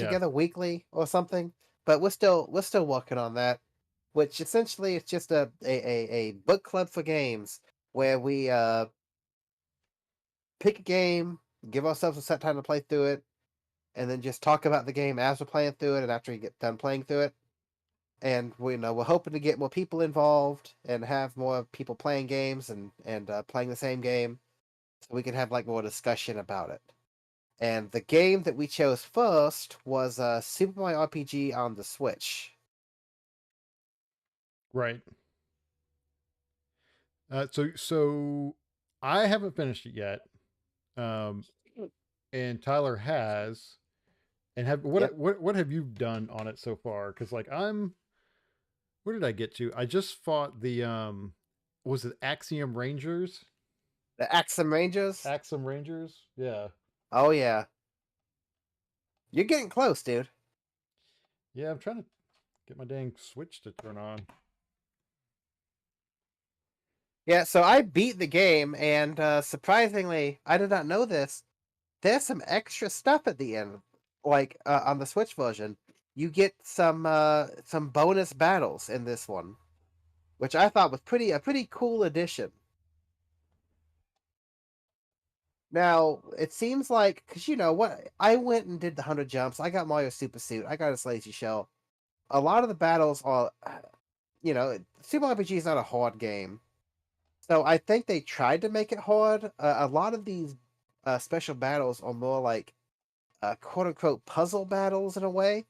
Together Weekly or something. But we're still working on that. Which essentially is just a book club for games where we pick a game, give ourselves a set time to play through it, and then just talk about the game as we're playing through it and after we get done playing through it. And we're hoping to get more people involved and have more people playing games and playing the same game, so we can have like more discussion about it. And the game that we chose first was Super Mario RPG on the Switch. Right. So I haven't finished it yet. Um, and Tyler has. And have Yep, what have you done on it so far? Because like where did I get to? I just fought the was it Axiom Rangers? the Axum Rangers. Axiom Rangers? Yeah. Oh yeah, you're getting close, dude. Yeah, I'm trying to get my dang Switch to turn on. Yeah, so I beat the game, and surprisingly, I did not know this. There's some extra stuff at the end, like on the Switch version. You get some bonus battles in this one, which I thought was a pretty cool addition. Now it seems like because what I went and did the 100 jumps. I got Mario Super Suit. I got a Lazy Shell. A lot of the battles are, Super RPG is not a hard game. So I think they tried to make it hard. A lot of these special battles are more like quote unquote puzzle battles in a way,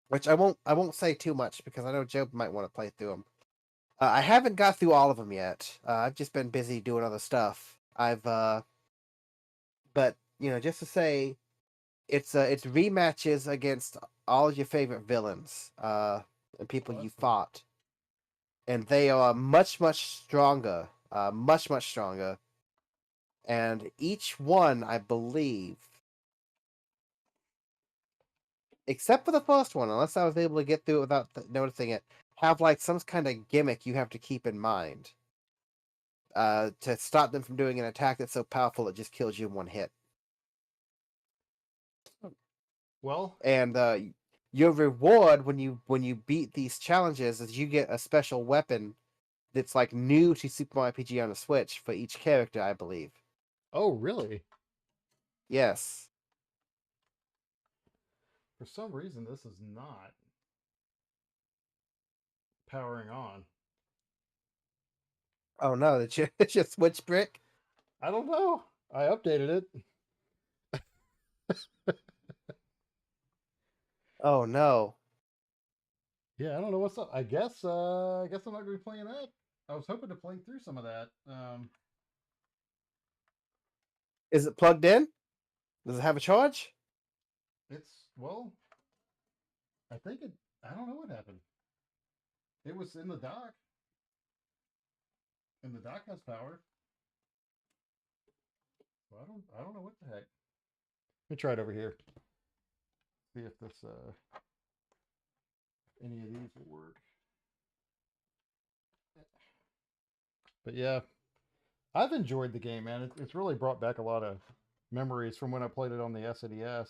which I won't say too much because I know Joe might want to play through them. I haven't got through all of them yet. I've just been busy doing other stuff. But just to say, it's rematches against all of your favorite villains and people Oh, you that's cool. fought, and they are much stronger, much stronger. And each one, I believe, except for the first one, unless I was able to get through it without noticing it, have like some kind of gimmick you have to keep in mind to stop them from doing an attack that's so powerful it just kills you in one hit. Well, And your reward when you beat these challenges is you get a special weapon that's like new to Super Mario RPG on the Switch for each character, I believe. Oh, really? Yes. For some reason, this is not powering on. Oh no, it's your Switch brick. I don't know. I updated it. Oh no. Yeah, I don't know what's up. I guess I'm not gonna be playing that. I was hoping to play through some of that. Is it plugged in? Does it have a charge? It's well, I think it. I don't know what happened. It was in the dock, and the dock has power. Well, I don't know what the heck. Let me try it over here. See if this any of these will work. But yeah, I've enjoyed the game, man. It's really brought back a lot of memories from when I played it on the SNES.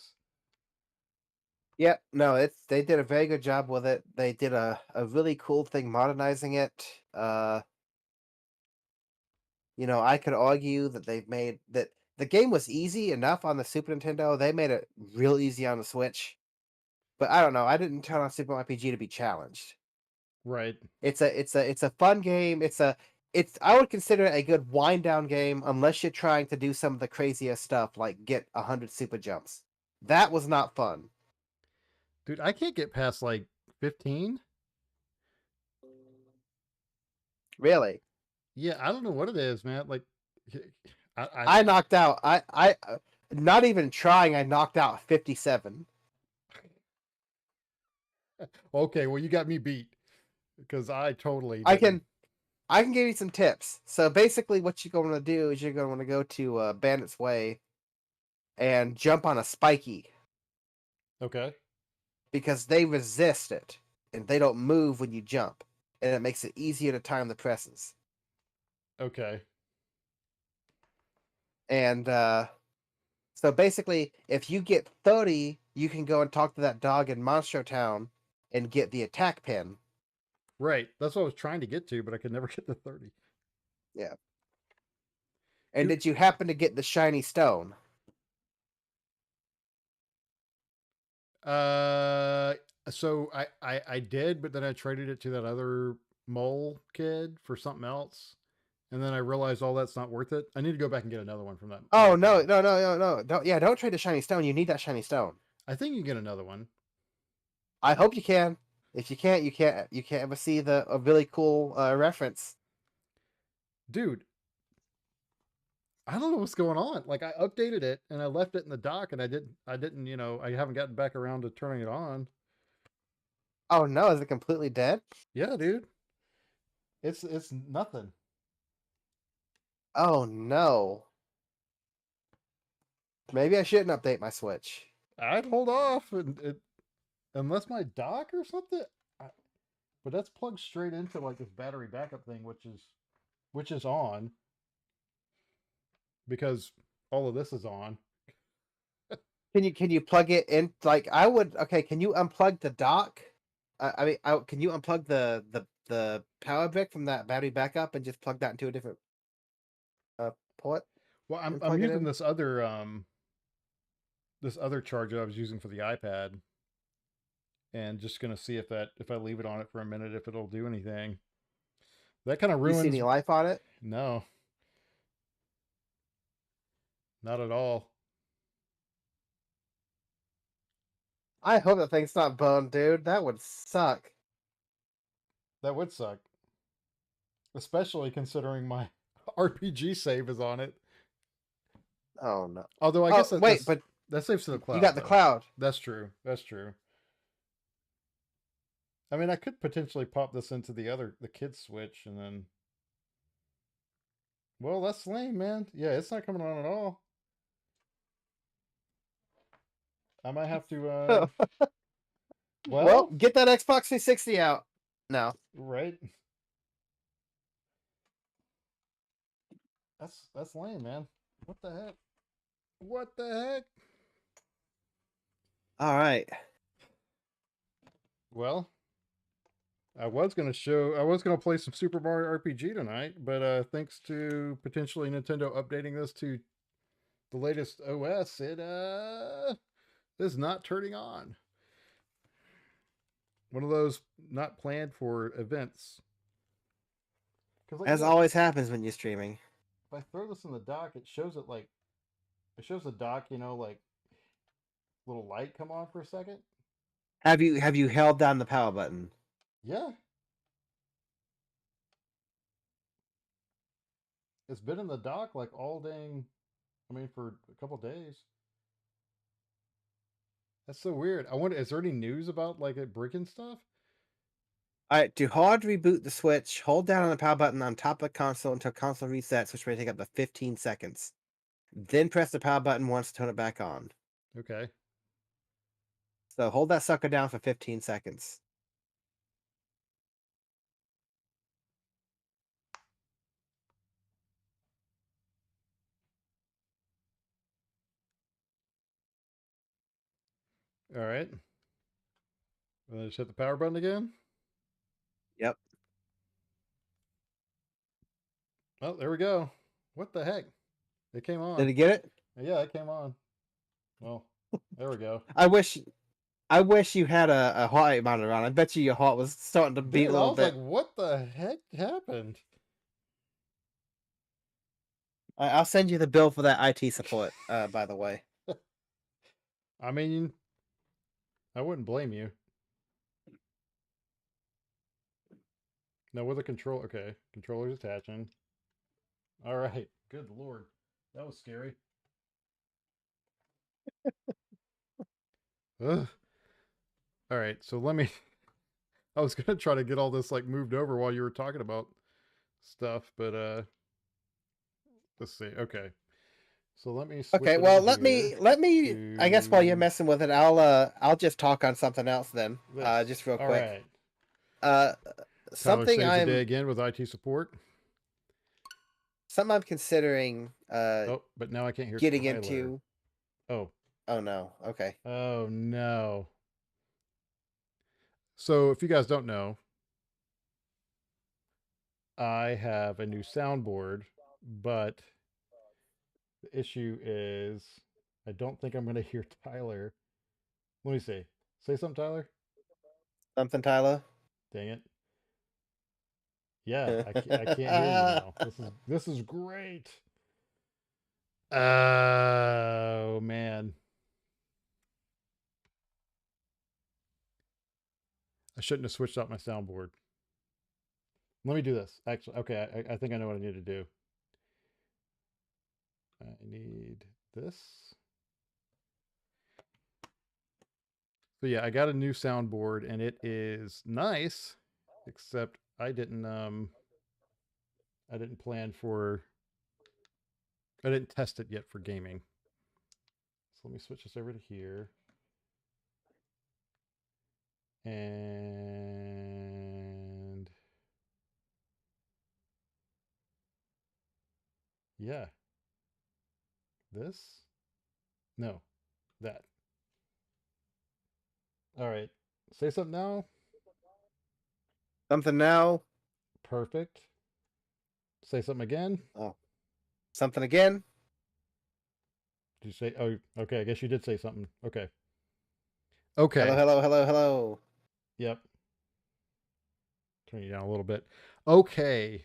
Yep. No, it's they did a very good job with it. They did a really cool thing modernizing it. I could argue that they've made that the game was easy enough on the Super Nintendo. They made it real easy on the Switch. But I don't know. I didn't turn on Super RPG to be challenged. Right. It's a fun game. It's I would consider it a good wind down game unless you're trying to do some of the craziest stuff like get 100 super jumps. That was not fun. Dude, I can't get past like 15. Really. Yeah, I don't know what it is, man. Like, I I knocked out I not even trying, I knocked out 57. okay, well, you got me beat because I totally I didn't. can I can give you some tips. So basically what you're going to do is you're going to want to go to Bandit's Way and jump on a spiky Okay. because they resist it and they don't move when you jump and it makes it easier to time the presses. Okay. And so basically, if you get 30, you can go and talk to that dog in Monstro Town and get the attack pin. Right. That's what I was trying to get to, but I could never get to 30. Yeah. And Dude, did you happen to get the shiny stone? uh, so I did, but then I traded it to that other mole kid for something else. And then I realized all that's not worth it. I need to go back and get another one from that Oh mole no, kid. no, no, no, no. Don't trade the shiny stone. You need that shiny stone. I think you can get another one. I hope you can. If you can't, you can't ever see the a really cool reference. Dude, I don't know what's going on. Like I updated it and I left it in the dock and I didn't, I haven't gotten back around to turning it on. Oh no, is it completely dead? Yeah, dude. It's nothing. Oh no. Maybe I shouldn't update my Switch. I'd hold off unless my dock or something. I, but that's plugged straight into like this battery backup thing, which is on because all of this is on. Can you plug it in? Like I would. Okay, can you unplug the dock? Can you unplug the power brick from that battery backup and just plug that into a different port Well, I'm and I'm plug it using in? this other charger I was using for the iPad and just gonna see if I leave it on it for a minute if it'll do anything. That kind of You see ruins. any life on it? No, not at all. I hope that thing's not boned, dude. That would suck. That would suck, especially considering my RPG save is on it. Oh no. Although I guess Oh that wait, that's but that saves to the you cloud got the though. cloud. That's true. That's true. I mean, I could potentially pop this into the kids switch and then. Well, that's lame, man. Yeah, it's not coming on at all. I might have to. Well, Well, get that Xbox 360 out. No. right. That's lame, man. What the heck? What the heck? All right. Well, I was gonna play some Super Mario RPG tonight, but thanks to potentially Nintendo updating this to the latest OS, it is not turning on. One of those not planned for events. Because like As look, always happens when you're streaming. if I throw this in the dock, it shows the dock, like little light come on for a second. Have you held down the power button? Yeah, it's been in the dock like all dang. I mean, for a couple days. That's so weird. I wonder, is there any news about like it breaking stuff? All right, to hard reboot the Switch, hold down on the power button on top of the console until console resets, which may take up to 15 seconds. Then press the power button once to turn it back on. Okay. So hold that sucker down for 15 seconds. All right. And then just hit the power button again. Yep. Oh, there we go. What the heck? It came Did on. you get it? Yeah, it came on. Well, there we go. I wish you had a heart rate monitor on. I bet you your heart was starting to beat a Dude, I little was like, bit. what the heck happened? I'll send you the bill for that IT support, by the way. I mean, I wouldn't blame you. No, with a control. Okay, controller's attaching. All right. Good lord, that was scary. Ugh. All right, so let me. I was gonna try to get all this like moved over while you were talking about stuff, but let's see. Okay, so let me Okay, switch it well over let here me let me I guess while you're to messing with it, I'll just talk on something else then. this. Just real All quick. right. Uh Tyler something saves the day I'm again with IT support. something I'm considering Oh, but now I can't hear getting Tyler. into. Oh, Oh no. Okay. oh no. So if you guys don't know, I have a new soundboard, but the issue is I don't think I'm going to hear Tyler. Let me see. Say something, Tyler. Something, Tyler? Dang it. Yeah, I can't hear you now. This is great. Oh man, I shouldn't have switched out my soundboard. Let me do this. Actually, okay, I think I know what I need to do. I need this. So yeah, I got a new soundboard and it is nice, except I didn't plan for I didn't test it yet for gaming. So let me switch this over to here. And yeah, this? No, that. All right. Say something now. Something now? Perfect. Say something again. Oh. Something again? Did you say? Oh, okay. I guess you did say something. Okay. Hello, Okay. hello, hello, hello. Yep. Turn you down a little bit. Okay.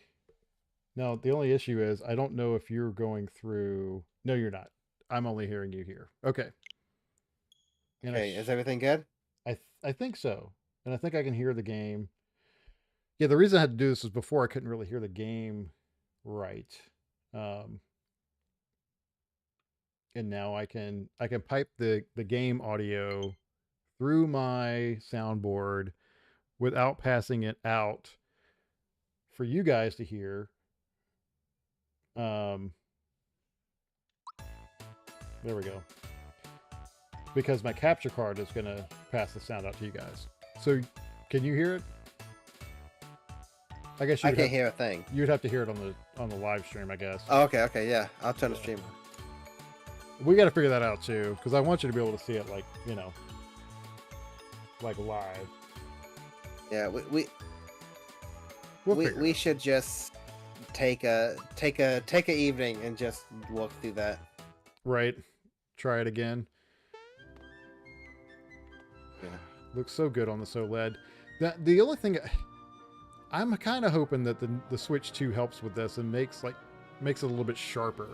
Now, the only issue is I don't know if you're going through. No, you're not. I'm only hearing you here. Okay. And Okay, is everything good? I think so. And I think I can hear the game. Yeah, the reason I had to do this is before I couldn't really hear the game right. Um, and now I can pipe the game audio through my soundboard without passing it out for you guys to hear. Um, there we go. Because my capture card is going to pass the sound out to you guys. So, can you hear it? I guess I can't hear a thing. you'd have to hear it on the live stream, I guess. Oh, okay, yeah. I'll turn the stream on. We got to figure that out too, because I want you to be able to see it like like live. Yeah, we We'll we, figure we it out. should just take a evening and just walk through that. Right. Try it again. Yeah. Looks so good on the OLED. The only thing I'm kind of hoping that the Switch 2 helps with this and makes it a little bit sharper,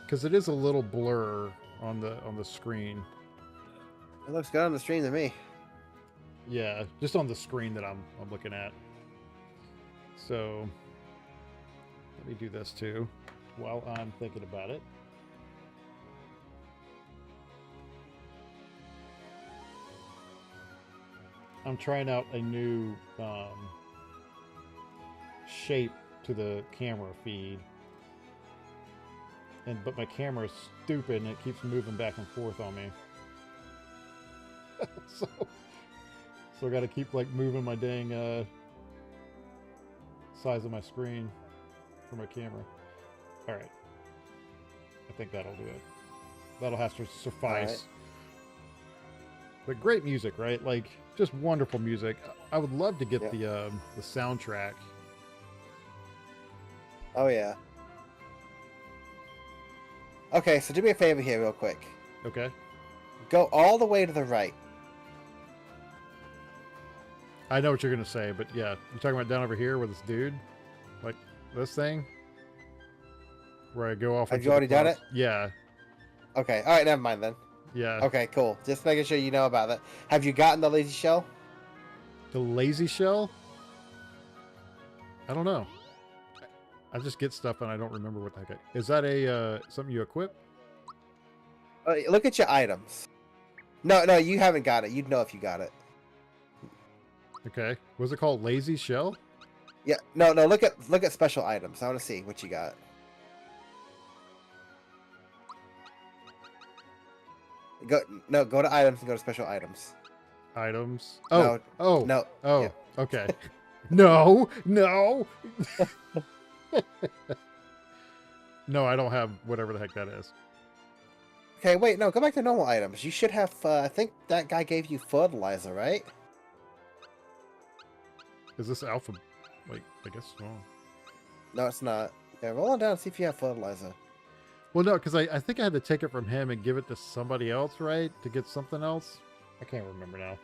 because it is a little blur on the screen. It looks good on the stream to me. Yeah, just on the screen that I'm looking at. So let me do this too while I'm thinking about it. I'm trying out a new shape to the camera feed, but my camera is stupid and it keeps moving back and forth on me. so I got to keep like moving my dang size of my screen for my camera. All right, I think that'll do it. That'll have to suffice. Right. But great music, right? Like just wonderful music. I would love to get the soundtrack. Oh yeah. Okay, so do me a favor here, real quick. Okay. Go all the way to the right. I know what you're gonna say, but yeah, you're talking about down over here with this dude, like this thing, where I go off. Have you already done it? Yeah. Okay. All right. Never mind then. Yeah. Okay. Cool. Just making sure you know about that. Have you gotten the lazy shell? The lazy shell? I don't know. I just get stuff and I don't remember what the heck. Is that a something you equip? Look at your items. No, you haven't got it. You'd know if you got it. Okay. Was it called lazy shell? Yeah. No. Look at special items. I want to see what you got. Go to items and go to special items. Items. Oh. No. Yeah. Okay. No. No, I don't have whatever the heck that is. Okay, wait, no, go back to normal items. You should have, I think that guy gave you fertilizer, right? Is this alpha? Like, I guess so. No, it's not. Yeah, roll on down and see if you have fertilizer. Well, no, because I think I had to take it from him and give it to somebody else, right? To get something else? I can't remember now.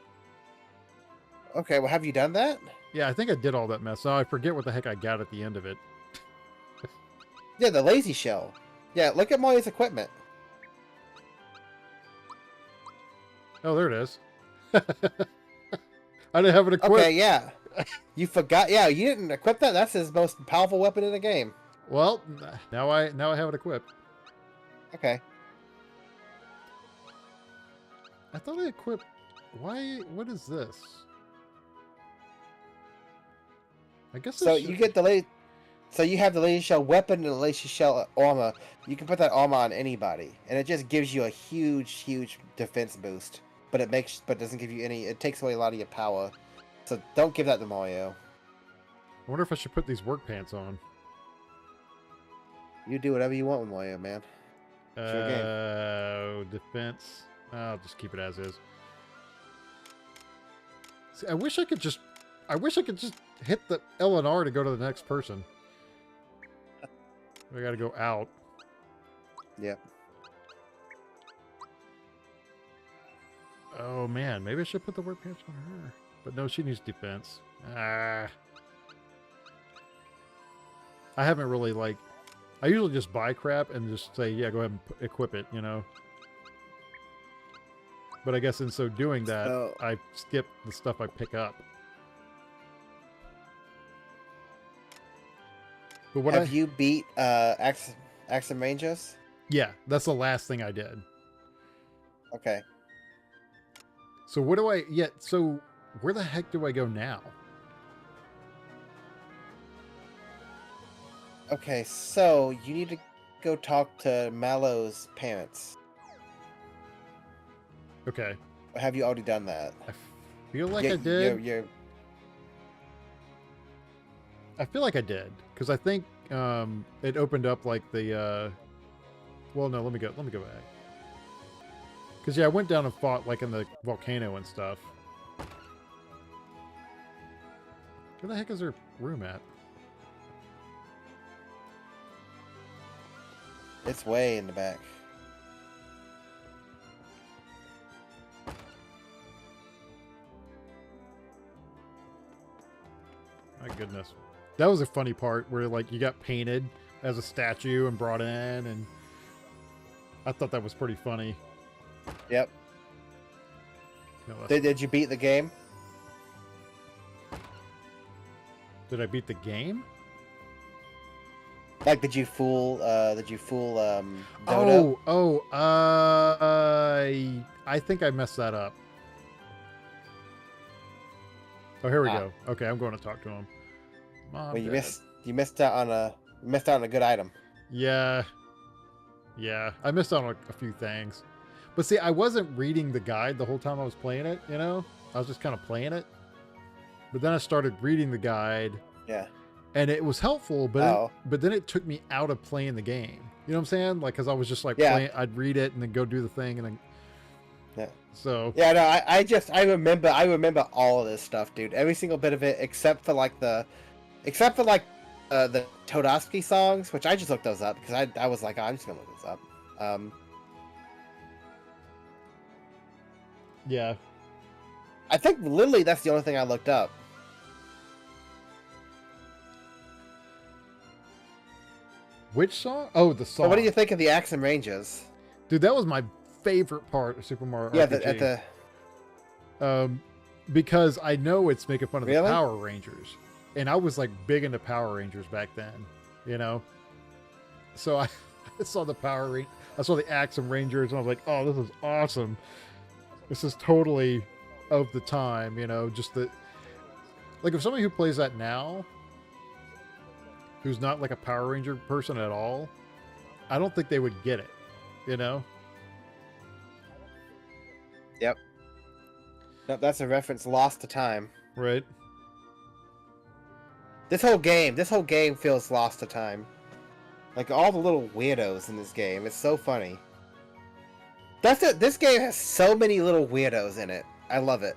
Okay, well, have you done that? Yeah, I think I did all that mess. So I forget what the heck I got at the end of it. Yeah, the lazy shell. Yeah, look at Molly's equipment. Oh, there it is. I didn't have it equipped. Okay, yeah. You forgot. Yeah, you didn't equip that. That's his most powerful weapon in the game. Well, now I have it equipped. Okay. I thought I equipped. Why? What is this? I guess so. You get the So you have the lazy shell weapon and the lazy shell armor. You can put that armor on anybody, and it just gives you a huge defense boost. But it doesn't give you any. It takes away a lot of your power. So don't give that to Mario. I wonder if I should put these work pants on. You do whatever you want with Mario, man. It's your game. Defense. I'll just keep it as is. See, I wish I could just hit the L and R to go to the next person. I gotta go out. Yep. Oh man, maybe I should put the work pants on her. But no, she needs defense. I haven't really I usually just buy crap and just say, yeah, go ahead and equip it, you know. But I guess in so doing that, I skip the stuff I pick up. But what have you beat Axe and Rangers? Yeah, that's the last thing I did. Okay. So what do so where the heck do I go now? Okay, so you need to go talk to Mallow's parents. Okay. Or have you already done that? I feel like I did. I feel like I did, because I think it opened up like the well, no, let me go back. Because yeah, I went down and fought like in the volcano and stuff. Where the heck is her room at? It's way in the back. My goodness. That was a funny part where like you got painted as a statue and brought in, and I thought that was pretty funny. Yep. No, Did you beat the game? did I beat the game? Like, did you fool Dodo? I think I messed that up. Oh, here we go. Okay, I'm going to talk to him. Mom, Well, you Dad. missed out on a good item. Yeah. Yeah, I missed out on a few things. But see, I wasn't reading the guide the whole time I was playing it, you know? I was just kind of playing it. But then I started reading the guide. Yeah. And it was helpful, but Oh. but then it took me out of playing the game. You know what I'm saying? Like, because I was just like Yeah. playing, I'd read it and then go do the thing, and then Yeah. so Yeah, no, I remember all of this stuff, dude. Every single bit of it, except for the Todosky songs, which I just looked those up because I was like, oh, I'm just gonna look this up. yeah. I think literally that's the only thing I looked up. Which song? Oh, the song. So what do you think of the Axum Rangers? Dude, that was my favorite part of Super Mario Yeah, RPG. Because I know it's making fun of the Really? Power Rangers, and I was like big into Power Rangers back then, you know. So I saw the I saw the Axum Rangers, and I was like, "Oh, this is awesome! This is totally of the time," you know. Just like if somebody who plays that now, who's not like a Power Ranger person at all, I don't think they would get it, you know. Yep. Nope, that's a reference lost to time. Right. This whole game feels lost to time. Like all the little weirdos in this game. It's so funny. That's it. This game has so many little weirdos in it. I love it.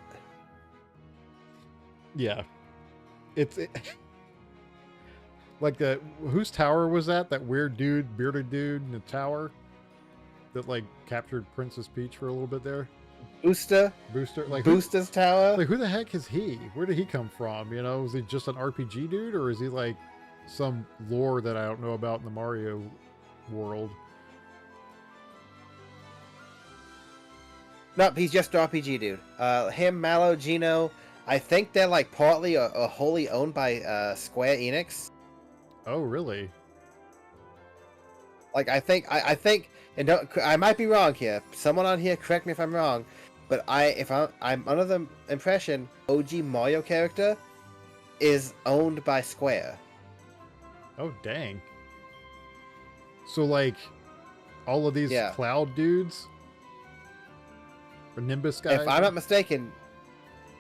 Yeah. It's like whose tower was that? That weird dude, bearded dude in the tower that like captured Princess Peach for a little bit there. Booster, like Booster's tower. Like who the heck is he? Where did he come from? You know, is he just an RPG dude, or is he like some lore that I don't know about in the Mario world? Nope, he's just an RPG dude. Him, Mallow, Gino. I think they're like partly or wholly owned by Square Enix. Oh, really? Like I think, and I might be wrong here. Someone on here, correct me if I'm wrong. But I'm under the impression OG Mario character is owned by Square. Oh, dang. So like all of these Cloud dudes or Nimbus guys? If I'm not mistaken,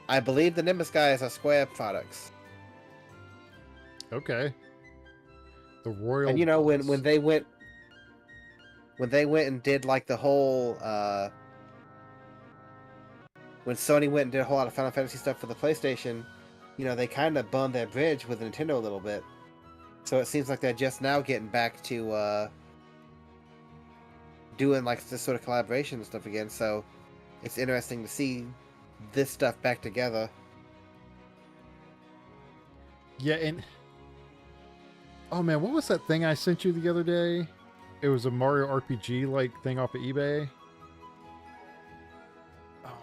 I believe the Nimbus guys are Square products. Okay. The Royal. And you know when they went and did like the whole when Sony went and did a whole lot of Final Fantasy stuff for the PlayStation, you know, they kind of burned their bridge with Nintendo a little bit. So it seems like they're just now getting back to doing like this sort of collaboration and stuff again. So it's interesting to see this stuff back together. Yeah, and oh man, what was that thing I sent you the other day? It was a Mario RPG like thing off of eBay.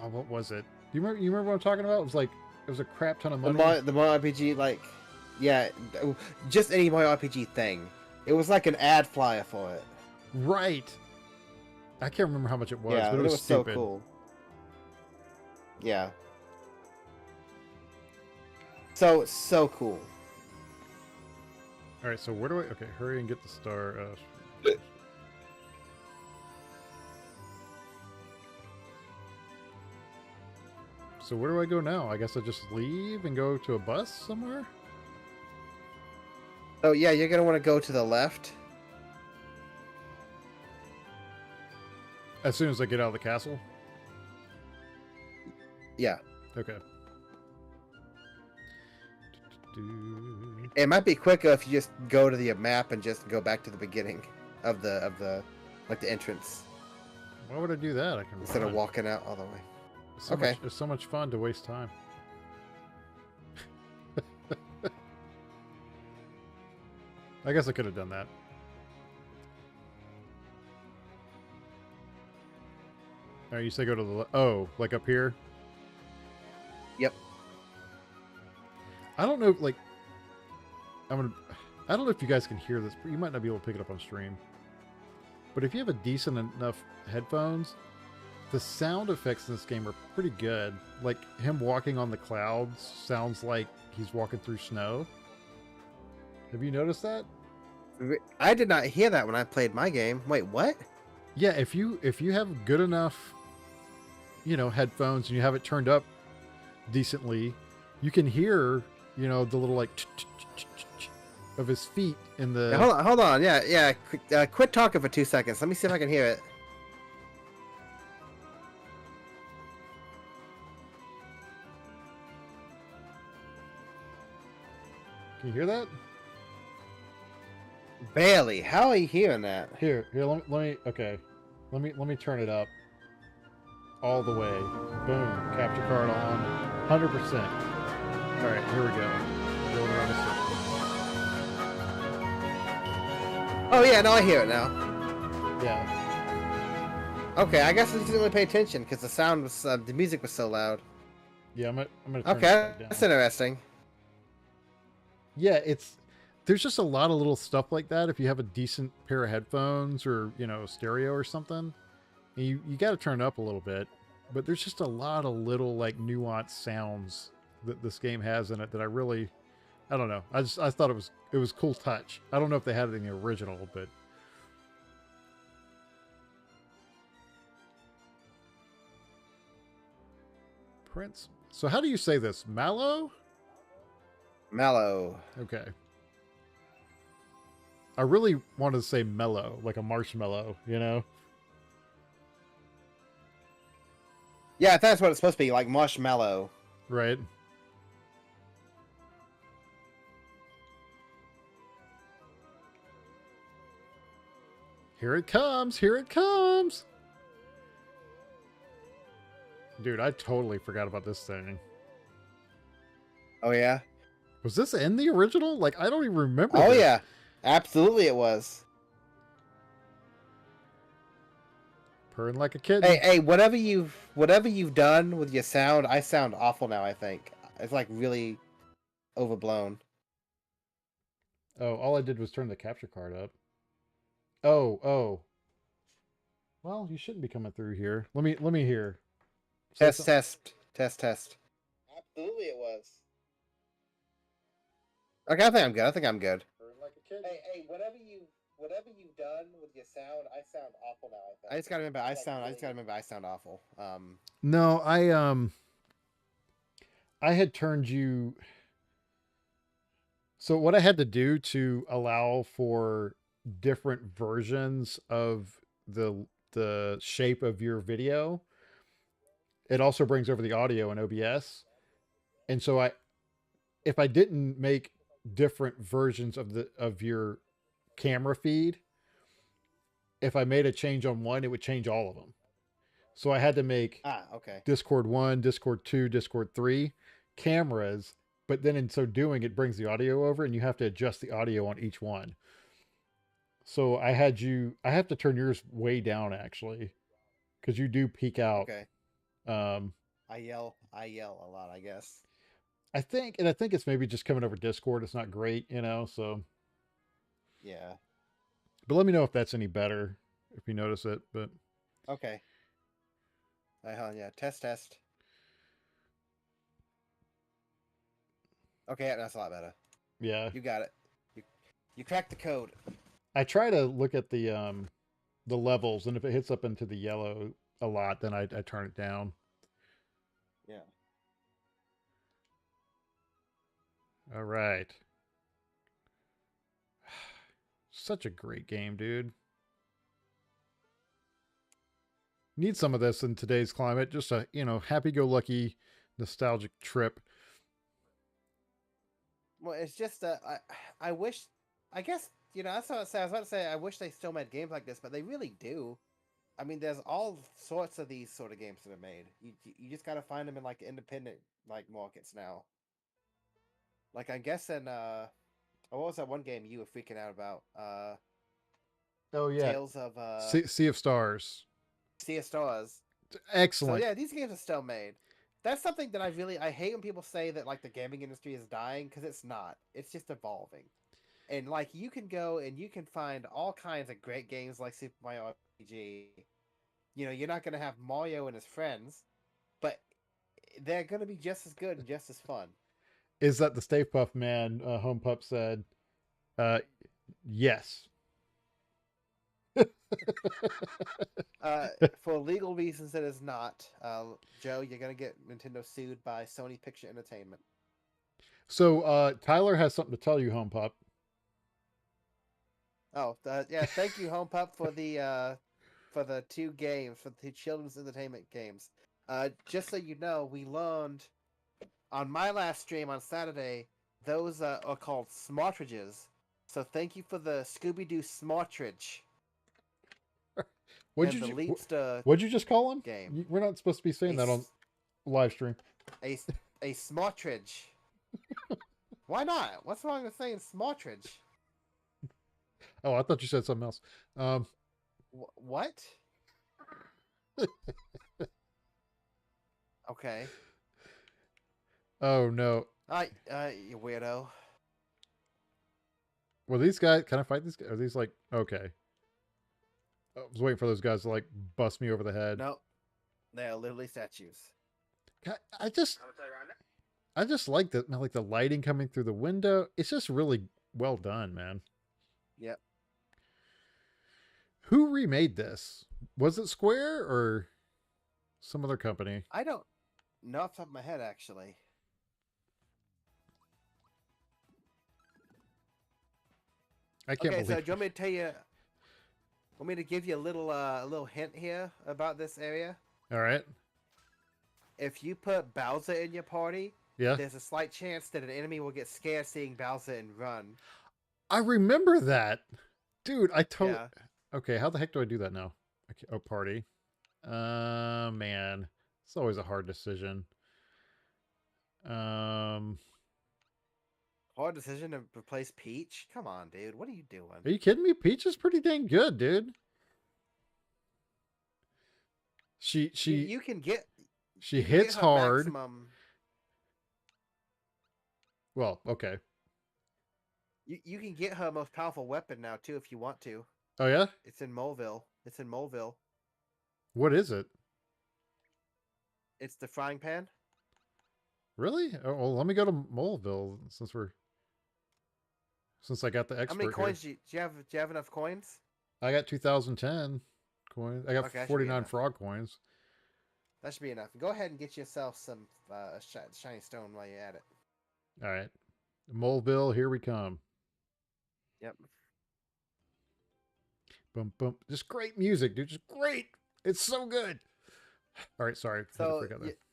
Oh, what was it? You remember what I'm talking about? It was a crap ton of money. The Mario RPG, like, yeah, just any Mario RPG thing. It was like an ad flyer for it. Right. I can't remember how much it was, Yeah, but it was stupid. So cool. Yeah. So cool. All right, so where do I? Okay, hurry and get the star. So where do I go now? I guess I just leave and go to a bus somewhere? Oh yeah, you're gonna want to go to the left. As soon as I get out of the castle? Yeah. Okay. It might be quicker if you just go to the map and just go back to the beginning. of the like the entrance Why would I do that? I can instead of run. walking out all the way. It's so Okay. much, it's so much fun to waste time. I guess I could have done that. All right, you say go to the like up here. Yep. I don't know, like I don't know if you guys can hear this, but you might not be able to pick it up on stream. But if you have a decent enough headphones, the sound effects in this game are pretty good. Like him walking on the clouds sounds like he's walking through snow. Have you noticed that? I did not hear that when I played my game. Wait, what? Yeah, if you have good enough, headphones and you have it turned up decently, you can hear, the little like of his feet in the. Yeah, hold on. Yeah. Quit talking for 2 seconds. Let me see if I can hear it. Can you hear that? Barely. How are you hearing that? Here. Let me. Okay, let me turn it up all the way. Boom. Capture card on. 100%. All right, here we go. Going around a circle. Oh yeah, no, I hear it now. Yeah. Okay, I guess I just didn't really pay attention because the sound was the music was so loud. Yeah, I'm gonna turn it Okay, back down. that's interesting. Yeah, there's just a lot of little stuff like that. If you have a decent pair of headphones or stereo or something, and you got to turn it up a little bit. But there's just a lot of little like nuanced sounds that this game has in it that I don't know. I thought it was cool touch. I don't know if they had it in the original, but Prince. So how do you say this? Mallow? Mellow. Okay. I really wanted to say mellow, like a marshmallow, Yeah, I thought that's what it's supposed to be, like marshmallow. Right? Here it comes! Here it comes! Dude, I totally forgot about this thing. Oh yeah. Was this in the original? Like, I don't even remember Oh this. yeah. Absolutely, it was. Purring like a kitten. Hey, whatever you've done with your sound, I sound awful now. I think it's like really overblown. Oh, all I did was turn the capture card up. Oh. Well, you shouldn't be coming through here. Let me hear. Test. Absolutely, it was. Okay, I think I'm good. Purring like a kitten. Hey, whatever you've done with your sound, I sound awful now. I think. I just gotta remember, I sound awful. No, I had turned you. So what I had to do to allow for different versions of the shape of your video, it also brings over the audio in OBS. And so if I didn't make different versions of your camera feed, if I made a change on one, it would change all of them. So I had to make okay. Discord 1, Discord 2, Discord 3 cameras, but then in so doing, it brings the audio over and you have to adjust the audio on each one. So I have to turn yours way down actually, because you do peak out. Okay. I yell a lot, I guess. I think it's maybe just coming over Discord. It's not great, so. Yeah. But let me know if that's any better, if you notice it, but. Okay. Yeah, test. Okay, that's a lot better. Yeah. You got it. You cracked the code. I try to look at the levels, and if it hits up into the yellow a lot, then I turn it down. Yeah. All right. Such a great game, dude. Need some of this in today's climate. Just a, happy-go-lucky, nostalgic trip. Well, it's just I wish, I guess, that's what I was about to say. I wish they still made games like this, but they really do. I mean, there's all sorts of these sort of games that are made. You just gotta find them in like independent like markets now. Like I'm guessing, what was that one game you were freaking out about? Oh yeah, Tales of Sea of Stars. Sea of Stars. So Excellent. yeah, these games are still made. That's something that I hate when people say that like the gaming industry is dying, because it's not. It's just evolving. And like you can go and you can find all kinds of great games like Super Mario RPG. You're not gonna have Mario and his friends, but they're gonna be just as good and just as fun. Is that the Stay Puft Man? Home Pup said, yes. For legal reasons, it is not. Joe, you're gonna get Nintendo sued by Sony Picture Entertainment. So Tyler has something to tell you, Home Pup. Oh, yeah. Thank you, Home Pup, for the two games, for the two children's entertainment games. Just so you know, we learned on my last stream on Saturday, those are called smartridges. So thank you for the Scooby-Doo smartridge. What'd you just call him? Game. We're not supposed to be saying that on live stream. A smartridge. Why not? What's wrong with saying smartridge? Oh, I thought you said something else. What? Okay. Oh no. You weirdo. Well, these guys, can I fight these guys? Are these like, okay. I was waiting for those guys to like bust me over the head. No, they are literally statues. I just like the lighting coming through the window. It's just really well done, man. Yep. Who remade this? Was it Square or some other company? I don't know off the top of my head, actually. I can't believe. So do you want me to tell you? Want me to give you a little hint here about this area? All right. If you put Bowser in your party, Yeah. there's a slight chance that an enemy will get scared seeing Bowser and run. I remember that, dude. Yeah. Okay, how the heck do I do that now? Okay, oh, party. Man, it's always a hard decision. Hard decision to replace Peach? Come on, dude. What are you doing? Are you kidding me? Peach is pretty dang good, dude. You can get. She hits hard. Maximum. Well, okay. You can get her most powerful weapon now too if you want to. Oh yeah? It's in Moleville. What is it? It's the frying pan. Really? Oh, well, let me go to Moleville since I got the expert. How many coins here. do you have enough coins? I got 2010 coins. I got Okay, 49 frog coins. That should be enough. Go ahead and get yourself some shiny stone while you're at it. All right. Moleville, here we come. Yep. Boom, boom. Just great music, dude. Just great. It's so good. All right, sorry. So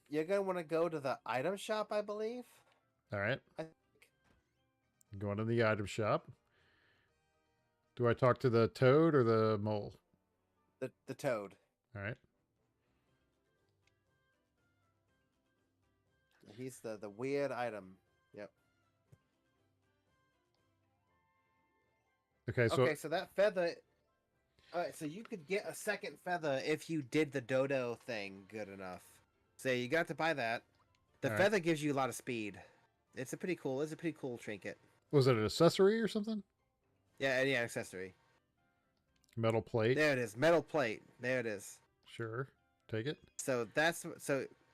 you're going to want to go to the item shop, I believe. All right. I think. Going to the item shop. Do I talk to the toad or the mole? The toad. All right. He's the weird item. Yep. Okay, so that feather. All right, so you could get a second feather if you did the dodo thing good enough. So you got to buy that. The All feather gives you a lot of speed. It's a pretty cool trinket. Was it an accessory or something? Yeah, accessory. Metal plate. There it is, metal plate. There it is. Sure. Take it. So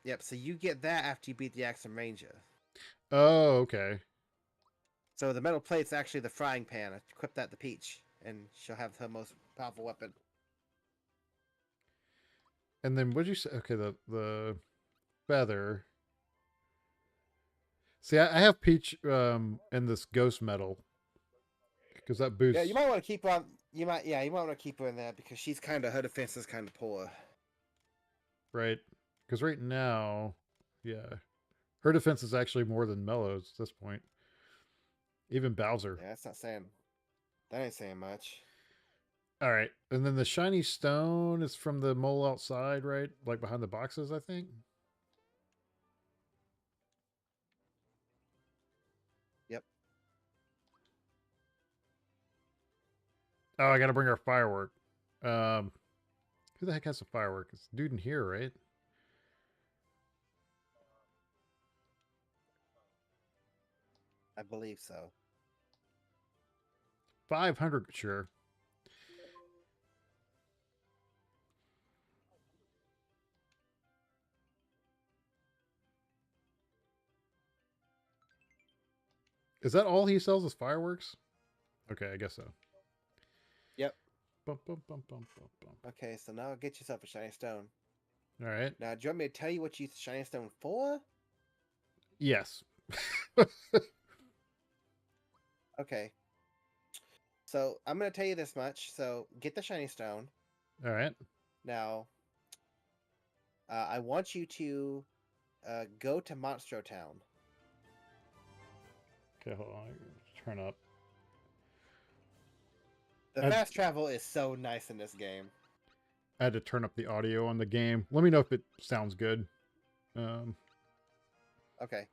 yep. So you get that after you beat the Axum Ranger. Oh, okay. So the metal plate's actually the frying pan. Equip that to Peach, and she'll have her most powerful weapon. And then what'd you say? Okay, the feather. See, I have Peach in this ghost metal because that boosts. Yeah, you might want to keep her on. You might want to keep her in there because her defense is kind of poor. Right, because right now, yeah, her defense is actually more than Mellow's at this point. Even Bowser. Yeah, that's not saying. That ain't saying much. All right. And then the shiny stone is from the mole outside, right? Like behind the boxes, I think. Yep. Oh, I got to bring our firework. Who the heck has a firework? It's the dude in here, right? I believe so. 500, sure. Is that all he sells is fireworks? Okay, I guess so. Yep. Bum, bum, bum, bum, bum, bum. Okay, so now get yourself a shiny stone. All right. Now, do you want me to tell you what you use the shiny stone for? Yes. Okay. So I'm gonna tell you this much. So get the shiny stone. All right. Now, I want you to go to Monstro Town. Okay, hold on. Turn up. The fast travel is so nice in this game. I had to turn up the audio on the game. Let me know if it sounds good. Okay.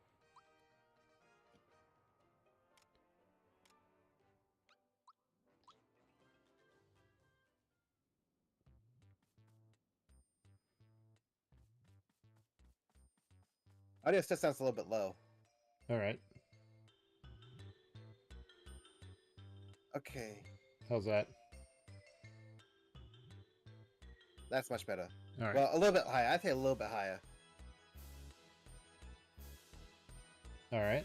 Audio still sounds a little bit low. All right. Okay. How's that? That's much better. All right. Well, a little bit higher. I'd say a little bit higher. All right.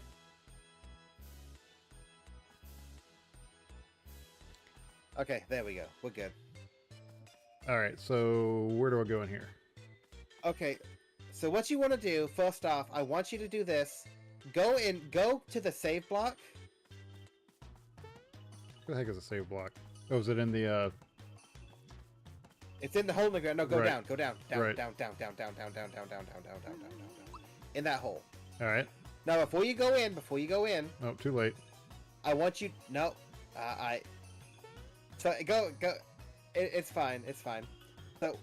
Okay, there we go. We're good. All right. So where do I go in here? Okay, so what you want to do, first off, I want you to do this. Go to the save block. Where the heck is a save block? Oh, is it in the It's in the hole in the ground. No, go Right. down, go down, down, Right. down, down, down, down, down, down, down, down, down, down, down, down, down. In that hole. All right. Now, before you go in, Oh, too late. I want you. No, So go. It's fine. It's fine. So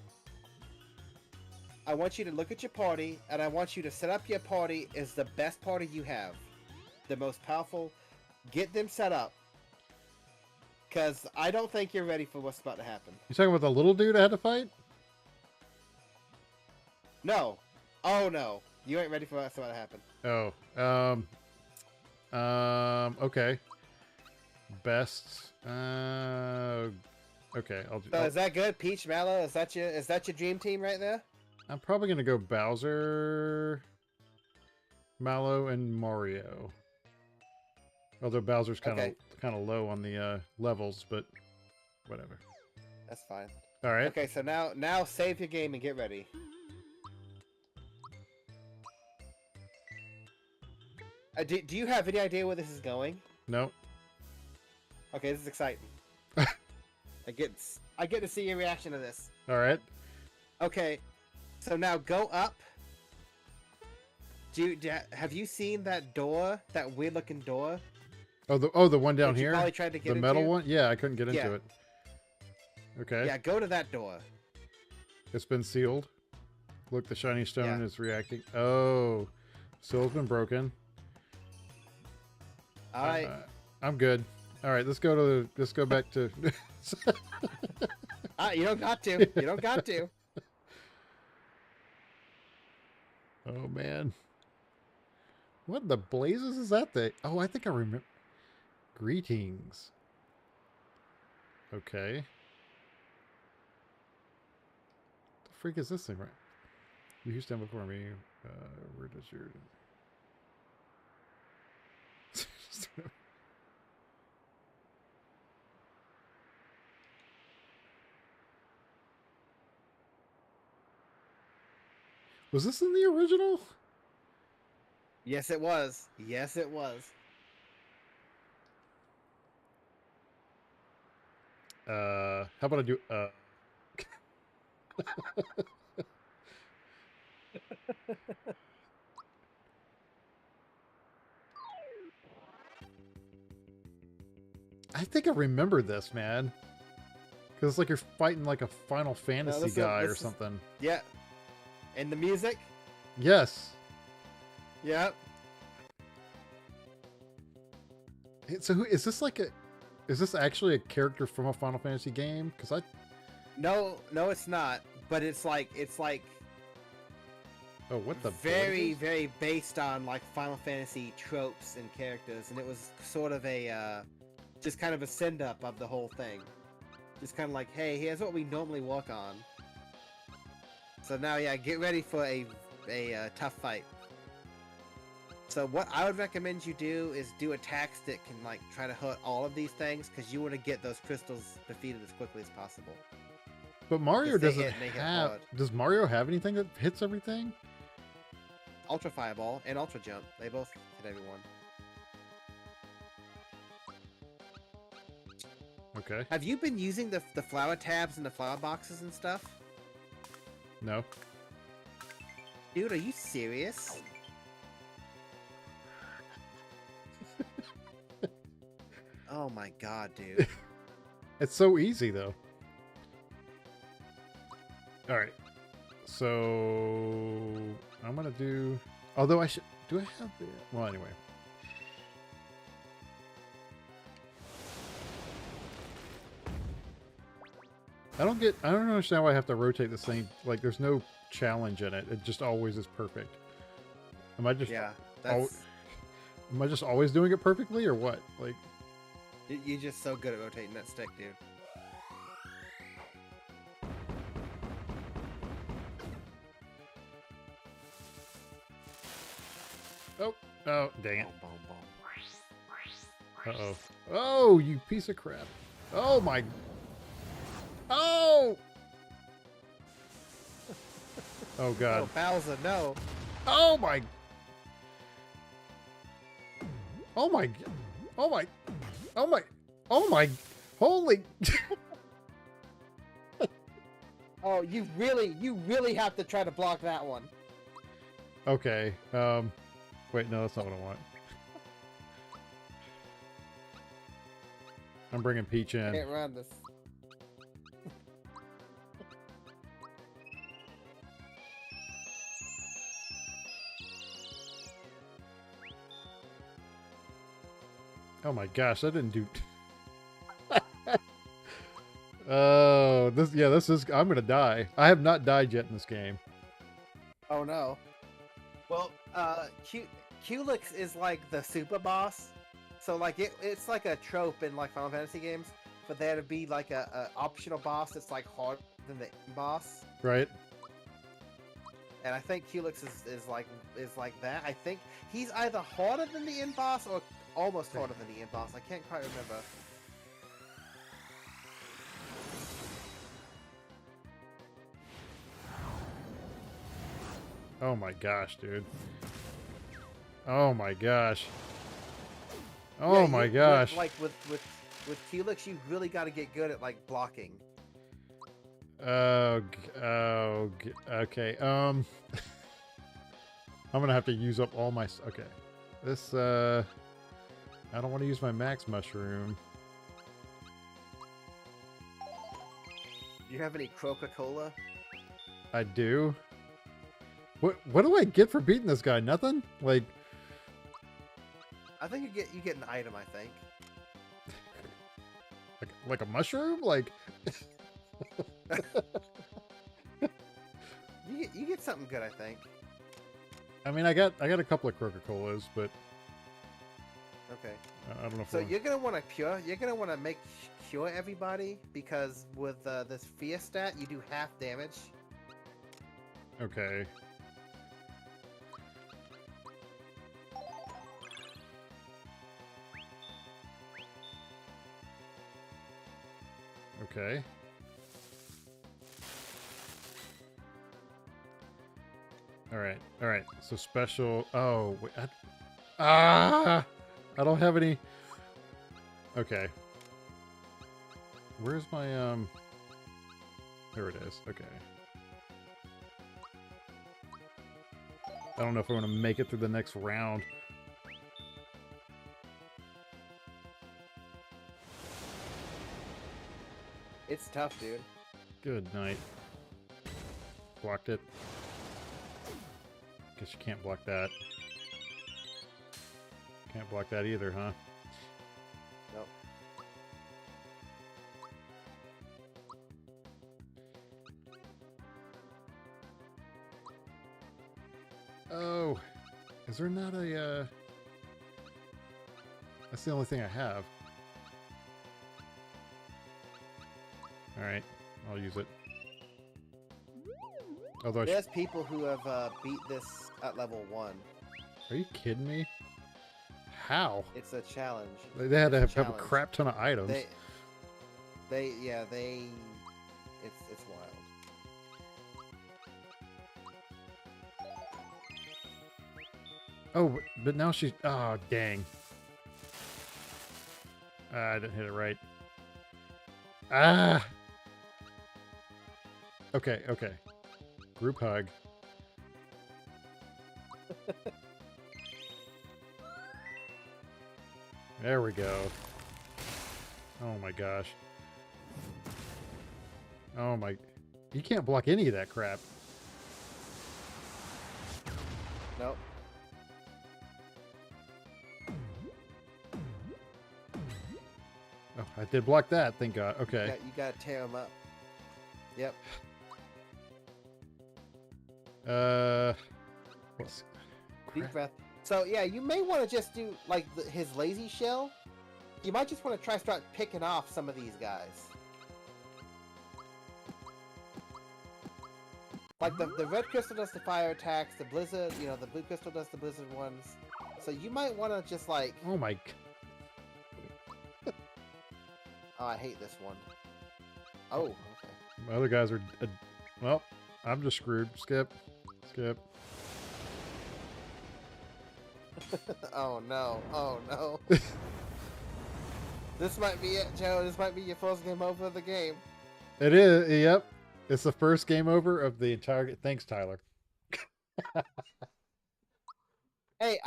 I want you to look at your party, and I want you to set up your party as the best party you have, the most powerful. Get them set up, because I don't think you're ready for what's about to happen. You talking about the little dude I had to fight? No. Oh no, you ain't ready for what's about to happen. Oh. Okay. Best. Okay. I'll do. So is that good, Peach, Mallow? Is that your dream team right there? I'm probably gonna go Bowser, Mallow, and Mario. Although Bowser's kind of low on the levels, but whatever. That's fine. All right. Okay, so now save your game and get ready. Do you have any idea where this is going? No. Okay, this is exciting. I get to see your reaction to this. All right. Okay, so now go up. Have you seen that door? That weird looking door? The one down that you here. probably tried to get The metal into? one. Yeah, I couldn't get into Yeah. it. Okay. Yeah, go to that door. It's been sealed. Look, the shiny stone Yeah. is reacting. Oh, seal's been broken. All right. I'm good. All right, let's go back to. You don't got to. You don't got to. Oh man, what the blazes is that thing? Oh, I think I remember. Greetings. Okay. The freak is this thing, right? You stand before me. Where does your? Was this in the original? Yes, it was. Yes, it was. How about I do I think I remember this, man. Because it's like you're fighting like a Final Fantasy guy or something. Yeah. And the music? Yes. Yep. So who is this? Like a? Is this actually a character from a Final Fantasy game? Because I. No, it's not. But it's like Oh, what the? very, very based on like Final Fantasy tropes and characters, and it was sort of a just kind of a send up of the whole thing. Just kind of like, hey, here's what we normally work on. So now, yeah, get ready for a tough fight. So what I would recommend you do is do attacks that can like try to hurt all of these things, because you want to get those crystals defeated as quickly as possible. But Mario doesn't hit have. hard. Does Mario have anything that hits everything? Ultra Fireball and Ultra Jump, they both hit everyone. Okay. Have you been using the flower tabs and the flower boxes and stuff? No. Dude, are you serious? Oh my god, dude. It's so easy though. All right. So I'm gonna do. Although I should. Do I have the? Well, anyway. I don't understand why I have to rotate the same. Like, there's no challenge in it. It just always is perfect. Am I just? Yeah, that's. Am I just always doing it perfectly, or what? Like. You're just so good at rotating that stick, dude. Oh, dang it. Boom, boom, boom. Uh-oh. Oh, you piece of crap. Oh, my... Oh! Oh, God. Oh, Bowser, no. Oh, my... Oh, my... Oh, my... Oh, my... Oh, my... Holy... Oh, you really have to try to block that one. Okay, wait, no, that's not what I want. I'm bringing Peach in. Can't run this. Oh my gosh, that didn't do... Oh, this is... I'm gonna die. I have not died yet in this game. Oh no. Well, Culex is like the super boss. So like it's like a trope in like Final Fantasy games for there to be like a optional boss that's like harder than the boss. Right? And I think Culex is like that. I think he's either harder than the end boss or almost harder than the end boss. I can't quite remember. Oh my gosh, dude. Oh my gosh. Oh Yeah, my gosh. With Culex, you really got to get good at like blocking. Okay. I'm gonna have to use up all my... Okay. This, I don't want to use my max mushroom. Do you have any Coca-Cola? I do. What do I get for beating this guy? Nothing? Like... I think you get an item, I think. Like a mushroom? Like... you get something good, I think. I mean, I got a couple of Coca-Colas, but... Okay. I don't know if So you're gonna want to cure. You're gonna want to make cure everybody, because with this fear stat, you do half damage. Okay. Okay. All right. So special. Oh, wait, I don't have any. Okay. Where's my There it is. Okay. I don't know if I want to make it through the next round. It's tough, dude. Good night. Blocked it. Guess you can't block that. Can't block that either, huh? Nope. Oh, is there not a, that's the only thing I have. Alright, I'll use it. Although There's people who have beat this at level 1. are you kidding me? How? It's a challenge. They had to have a Challenge. crap ton of items. Yeah, it's wild. Oh, but now she's, oh, dang. I didn't hit it right. Ah! Okay, okay. Group hug. There we go. Oh my gosh. Oh my... You can't block any of that crap. Nope. Oh, I did block that, thank God. Okay. You gotta tear them up. Yep. What's... Deep Crap. breath. So yeah, you may want to just do like his lazy shell. You might just want to start picking off some of these guys. Like the red crystal does the fire attacks, the blizzard, you know, the blue crystal does the blizzard ones. So you might want to just like, Oh my... oh, I hate this one. Oh, okay. My other guys are... well, I'm just screwed. Skip. Skip. Oh no, oh no. This might be it, Joe. This might be your first game over of the game. It is, yep. It's the first game over of the entire... Thanks, Tyler. Hey,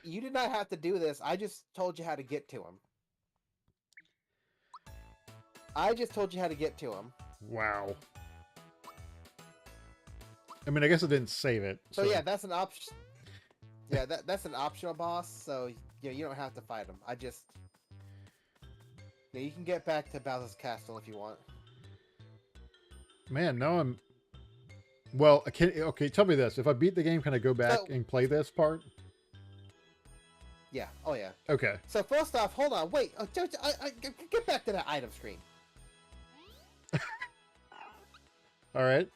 you did not have to do this. I just told you how to get to him. I just told you how to get to him. Wow. I mean, I guess it didn't save it. So yeah, that's an option. Yeah, that's an optional boss, so you don't have to fight him. I just... Yeah, you can get back to Bowser's Castle if you want. Man, now I'm... Well, okay, tell me this. If I beat the game, can I go back and play this part? Yeah, oh yeah. Okay. So first off, hold on, wait. Get back to that item screen. All right.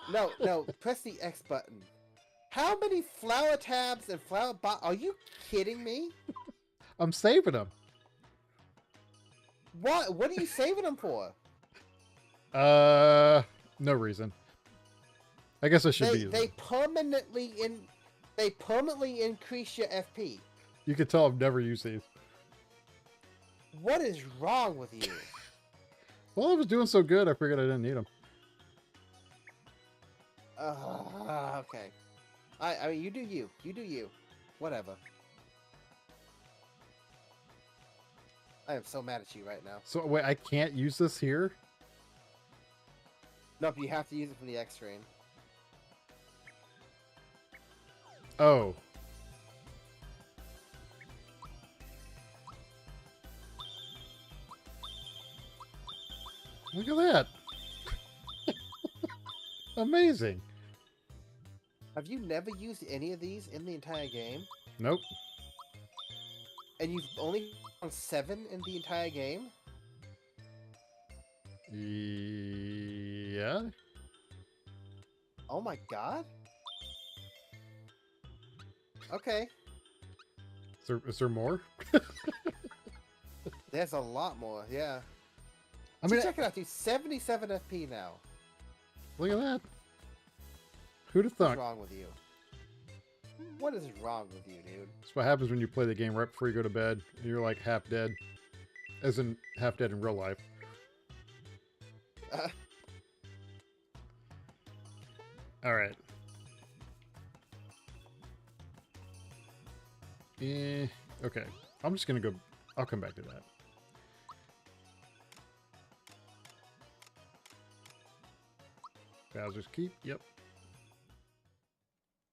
No, press the X button. How many flower tabs and flower are you kidding me? I'm saving them. What? What are you saving them for? No reason. I guess I should be. They permanently increase your FP. You can tell I've never used these. What is wrong with you? Well, I was doing so good, I figured I didn't need them. Okay. I mean, you do you. You do you. Whatever. I am so mad at you right now. So wait, I can't use this here? Nope, you have to use it from the X screen. Oh. Look at that. Amazing. Have you never used any of these in the entire game? Nope. And you've only found 7 in the entire game? Yeah. Oh my god. Okay. Is there more? There's a lot more, yeah. I mean, check it out, dude. 77 FP now. look at that. Who'd have What's thought? wrong with you? What is wrong with you, dude? That's what happens when you play the game right before you go to bed. And you're like half dead. As in half dead in real life. Alright. Okay. I'm just gonna go. I'll come back to that. Bowser's Keep. Yep.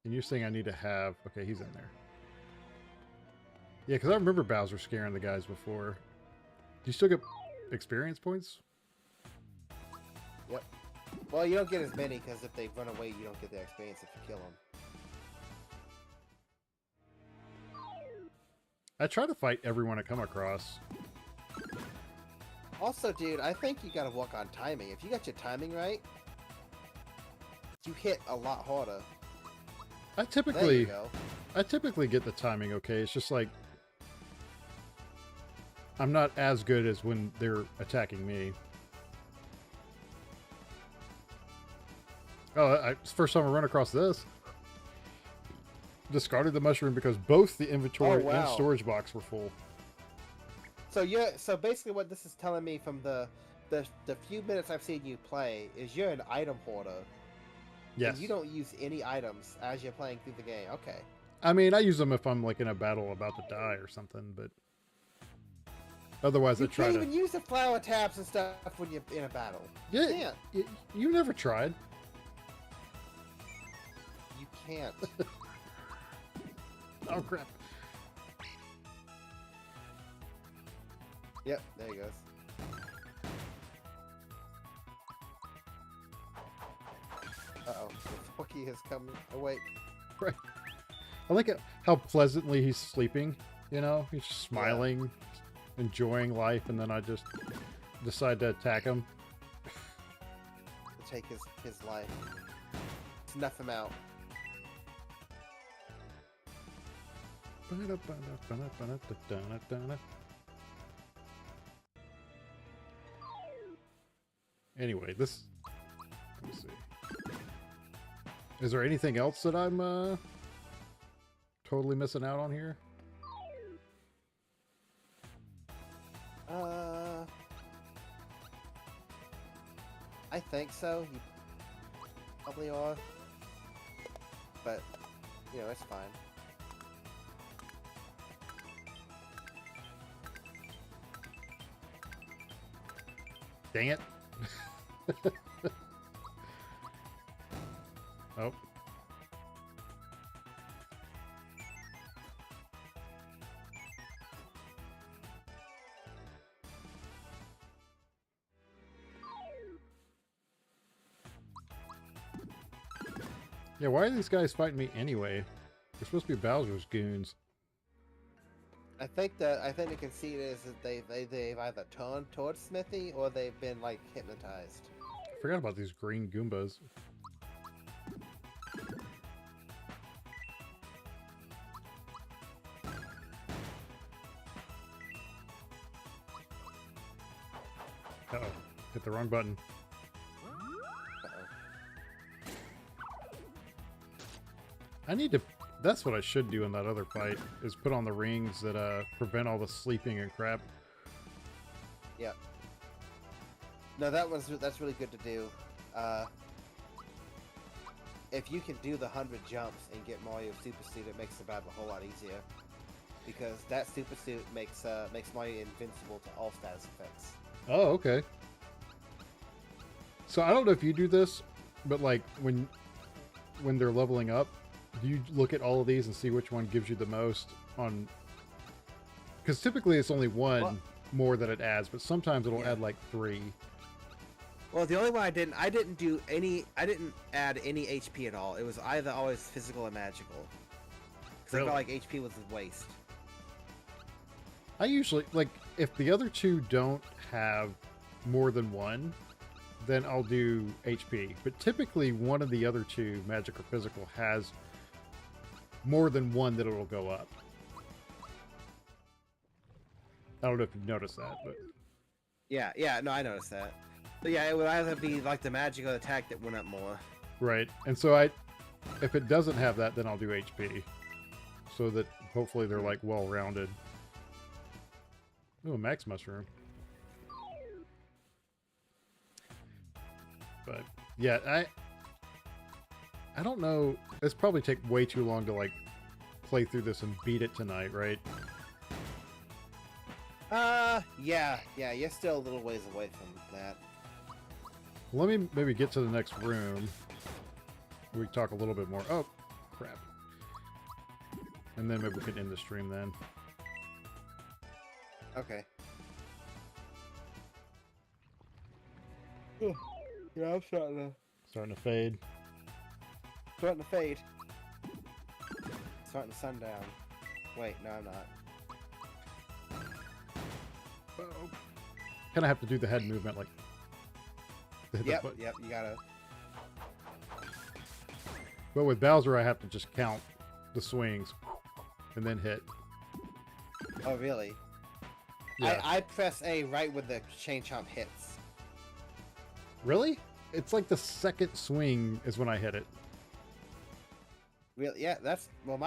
And you're saying I need to have... Okay, he's in there. Yeah, because I remember Bowser scaring the guys before. Do you still get experience points? Yep. Well, you don't get as many because if they run away, you don't get their experience if you kill them. I try to fight everyone I come across. Also, dude, I think you gotta work on timing. If you got your timing right, you hit a lot harder. I There you typically go. get the timing okay. It's just like I'm not as good as when they're attacking me. Oh, it's the first time I run across this. Discarded the mushroom because both the inventory Oh, and wow. storage box were full. So basically, what this is telling me from the few minutes I've seen you play is you're an item hoarder. Yes. And you don't use any items as you're playing through the game. Okay. I mean, I use them if I'm like in a battle about to die or something, but otherwise You I try can't to. even use the flower taps and stuff when you're in a battle. Yeah, You can't. you never tried. You can't. Oh crap! Yep, there he goes. Uh-oh, the Forky has come awake. Right. I like it, how pleasantly he's sleeping. You know, he's just smiling, enjoying life, and then I just decide to attack him. To take his life. Snuff him out. Anyway, this. Let me see. Is there anything else that I'm totally missing out on here? I think so. You probably are. But, you know, it's fine. Dang it. Oh. Yeah, why are these guys fighting me anyway? They're supposed to be Bowser's goons. I think the conceit is that they've either turned towards Smithy or they've been like hypnotized. I forgot about these green Goombas. Uh-oh. Hit the wrong button. Uh-oh. I need to... That's what I should do in that other fight, is put on the rings that prevent all the sleeping and crap. Yep. No, that's really good to do. If you can do the 100 jumps and get Mario Super Suit, it makes the battle a whole lot easier. Because that Super Suit makes Mario invincible to all status effects. Oh, okay. So I don't know if you do this, but like when they're leveling up, do you look at all of these and see which one gives you the most on... Because typically it's only one more that it adds, but sometimes it'll add like 3. Well, the only one I didn't add any HP at all. It was either always physical or magical. Because I felt like HP was a waste. I usually, like, if the other two don't have more than one, then I'll do HP. But typically one of the other two, magic or physical, has more than one that it'll go up. I don't know if you've noticed that, but... Yeah, no, I noticed that. But yeah, it would either be like the magical attack that went up more. Right, and so if it doesn't have that, then I'll do HP. So that hopefully they're like well-rounded. Ooh, a max mushroom. But yeah, I don't know. It's probably take way too long to like play through this and beat it tonight, right? Yeah, you're still a little ways away from that. Let me maybe get to the next room. We can talk a little bit more. Oh, crap. And then maybe we can end the stream then. Okay. Yeah, I'm Starting to fade. starting to fade. Starting to sundown. Wait, no, I'm not. Kind of have to do the head movement, like. hit the Yep, button. you gotta. But with Bowser, I have to just count the swings and then hit. Oh, really? Yeah. I press A right when the chain chomp hits. Really? It's like the second swing is when I hit it. Really? Yeah, that's well.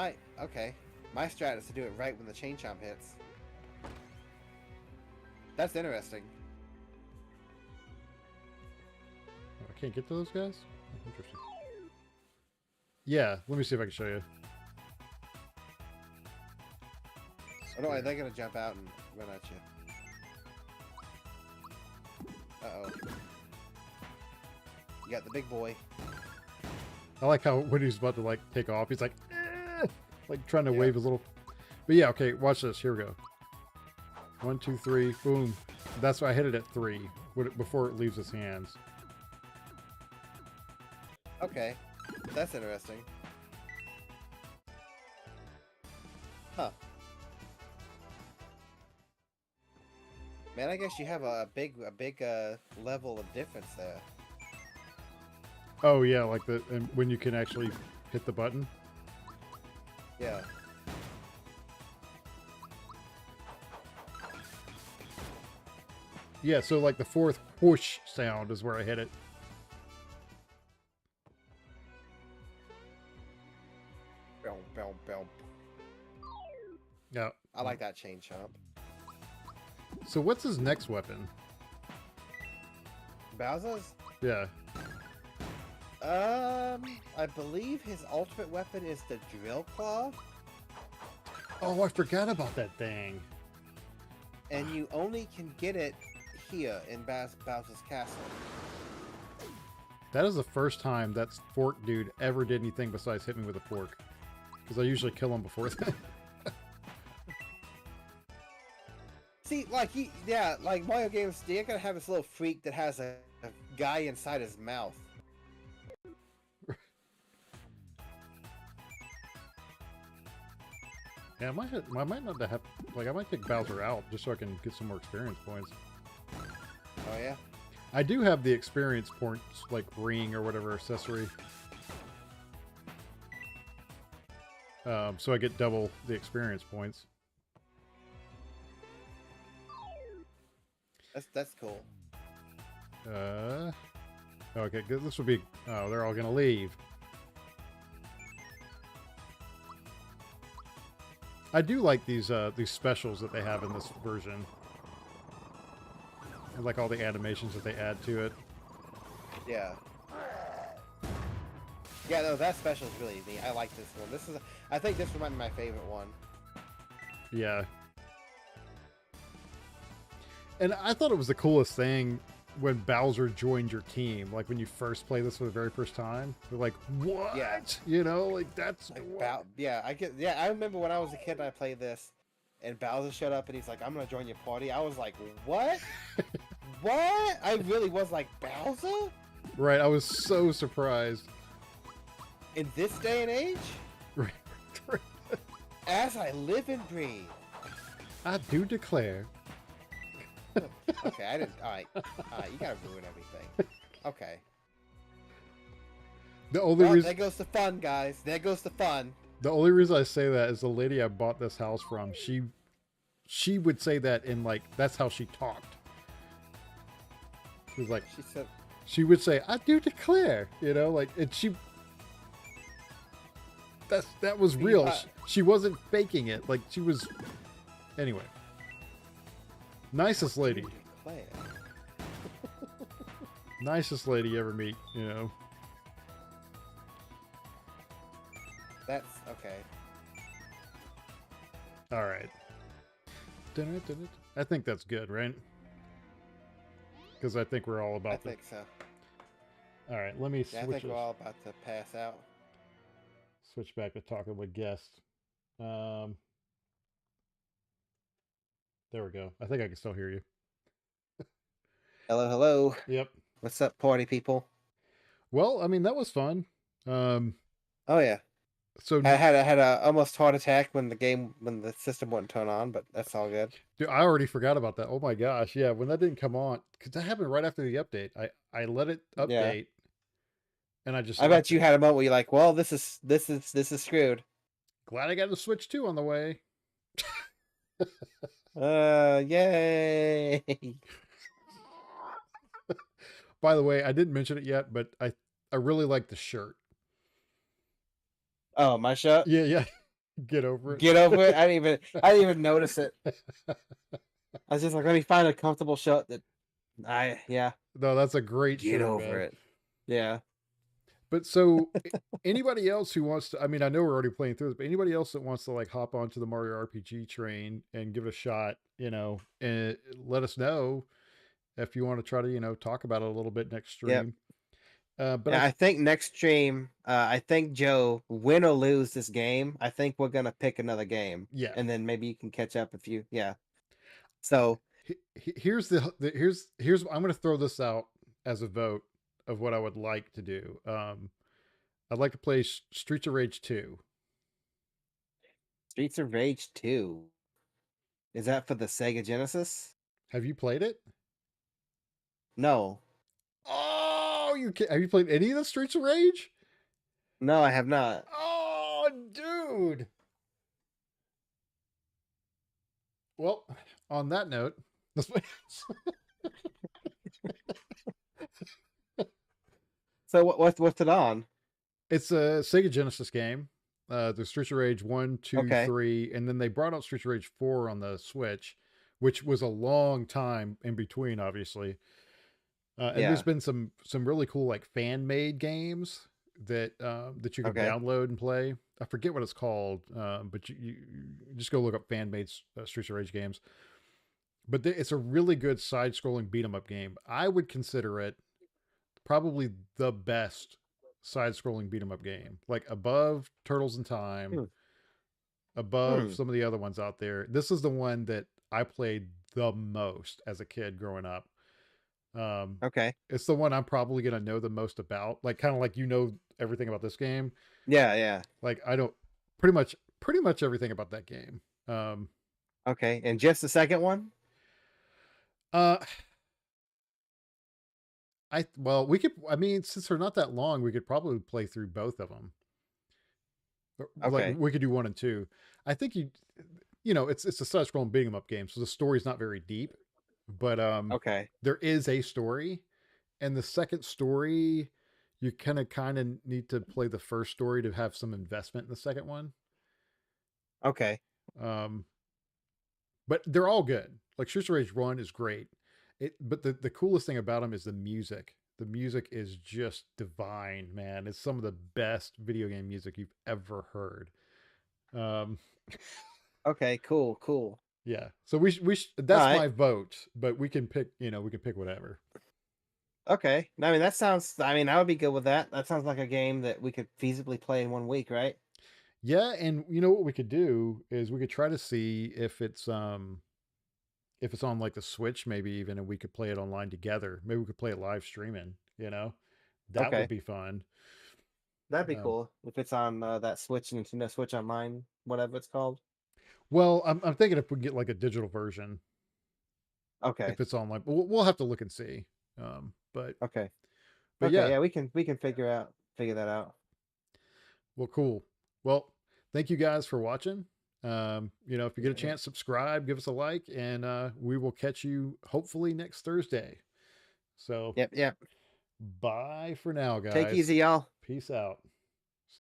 Okay. My strat is to do it right when the chain chomp hits. That's interesting. Oh, I can't get to those guys? Interesting. Yeah, let me see if I can show you. Oh, no, they're gonna jump out and run at you. Uh-oh. You got the big boy. I like how when he's about to like take off, he's like, like trying to Yeah. wave his little. But yeah, okay, watch this. Here we go. 1, 2, 3, boom. That's why I hit it at 3 before it leaves his hands. Okay. That's interesting. Huh. Man, I guess you have a big level of difference there. Oh yeah, like and when you can actually hit the button. Yeah. Yeah, so like the fourth whoosh sound is where I hit it. Boom, boom, boom. Yeah. I like that chain chomp. So what's his next weapon? Bowser's? Yeah. I believe his ultimate weapon is the drill claw, Oh, I forgot about that thing. and you only can get it here in Bowser's castle. That is the first time that fork dude ever did anything besides hit me with a fork. Because I usually kill him before that. See, like like Mario games, they're gonna have this little freak that has a guy inside his mouth. Yeah, I might not have, like, I might take Bowser out just so I can get some more experience points. Oh yeah. I do have the experience points, like ring or whatever accessory. So I get double the experience points. That's cool. Okay, good. This will be. Oh, they're all gonna leave. I do like these specials that they have in this version. I like all the animations that they add to it. Yeah. Yeah, no, that special is really neat. I like this one. I think this might be my favorite one. Yeah. And I thought it was the coolest thing when Bowser joined your team. Like when you first play this for the very first time. You're like, what? Yeah. You know, like that's Like I remember when I was a kid and I played this, and Bowser showed up and he's like, "I'm gonna join your party." I was like, "What? What?" I really was like, "Bowser?" right. I was so surprised. In this day and age, Right. as I live and breathe. I do declare. Okay, I didn't. All right, you gotta ruin everything. Okay. The only Well, reason there goes the fun, guys. There goes the fun. the only reason I say that is the lady I bought this house from. She would say that in like that's how she talked. She was like She said, she would say, "I do declare," you know, like and that was real. She wasn't faking it. Like she was. Anyway, nicest lady. "Declare." Nicest lady you ever meet, you know. That's okay. All right. I think that's good, right? Because I think we're all about I think so. All right, let me Yeah, I switch think we're all about to pass out. switch back to talking with guests. Um, there we go. I think I can still hear you. Hello, hello. Yep. What's up, party people? Well, I mean that was fun. Oh yeah, So I had a almost heart attack when the system wouldn't turn on, but that's all good. dude, I already forgot about that. Oh my gosh, yeah, when that didn't come on, because that happened right after the update. I let it Yeah, update, and I just I bet left you it. had a moment where you're like, "Well, this is screwed." Glad I got the Switch 2 on the way. Yay! By the way, I didn't mention it yet, but I really like the shirt. Oh, my shirt. Yeah, yeah. Get over it. Get over it. I didn't even notice it. I was just like, let me find a comfortable shirt that yeah. No, that's a great Get shirt, over man. it. Yeah. But so anybody else who wants to, I mean, I know we're already playing through this, but anybody else that wants to like hop onto the Mario RPG train and give it a shot, and let us know if you want to try to, talk about it a little bit next Yep. stream. But Yeah, I think next stream, I think Joe, win or lose this game, I think we're gonna pick another game, yeah, and then maybe you can catch up if you, yeah. So here's here's I'm going to throw this out as a vote of what I would like to do. I'd like to play Streets of Rage 2. Streets of Rage 2, is that for the Sega Genesis? Have you played it? No, Oh, have you played any of the Streets of Rage? no, I have not. Oh, dude. Well, on that note, So what's it on? it's a Sega Genesis game. The Streets of Rage 1, 2, Okay. 3, and then they brought out Streets of Rage 4 on the Switch, which was a long time in between, obviously. And Yeah. there's been some really cool like fan made games that that you can Okay. download and play. I forget what it's called, but you just go look up fan made Streets of Rage games. But it's a really good side scrolling beat 'em up game. I would consider it probably the best side scrolling beat 'em up game, like above Turtles in Time, Hmm. above some of the other ones out there. This is the one that I played the most as a kid growing up. Okay. It's the one I'm probably gonna know the most about. Like kind of like everything about this game. Yeah, yeah. Like I don't pretty much everything about that game. Okay, and just the second one? Uh we could, I mean, since they're not that long, we could probably play through both of them. Like Okay. we could do 1 and 2. I think it's a side scrolling beating 'em up game, so the story's not very deep, but Okay. there is a story, and the second story you kind of need to play the first story to have some investment in the second one. Okay. But they're all good. Like Streets of Rage 1 is great. But the coolest thing about them is the music. The music is just divine, man. It's some of the best video game music you've ever heard. Okay, cool. Yeah. So that's my vote, but we can pick, we can pick whatever. Okay. I mean, I would be good with that. That sounds like a game that we could feasibly play in 1 week, right? Yeah, and you know what we could do is we could try to see if it's on like the Switch maybe even, and we could play it online together. Maybe we could play it live streaming, That would be fun. That'd be cool if it's on that Switch, Nintendo Switch Online, whatever it's called. Well, I'm thinking if we get like a digital version, Okay. if it's online, we'll have to look and see. But Okay. But okay, yeah, we can figure that out. Well, cool. Well, thank you guys for watching. If you get a chance, subscribe, give us a like, and we will catch you hopefully next Thursday. So Yep. bye for now, guys. Take it easy, y'all. Peace out.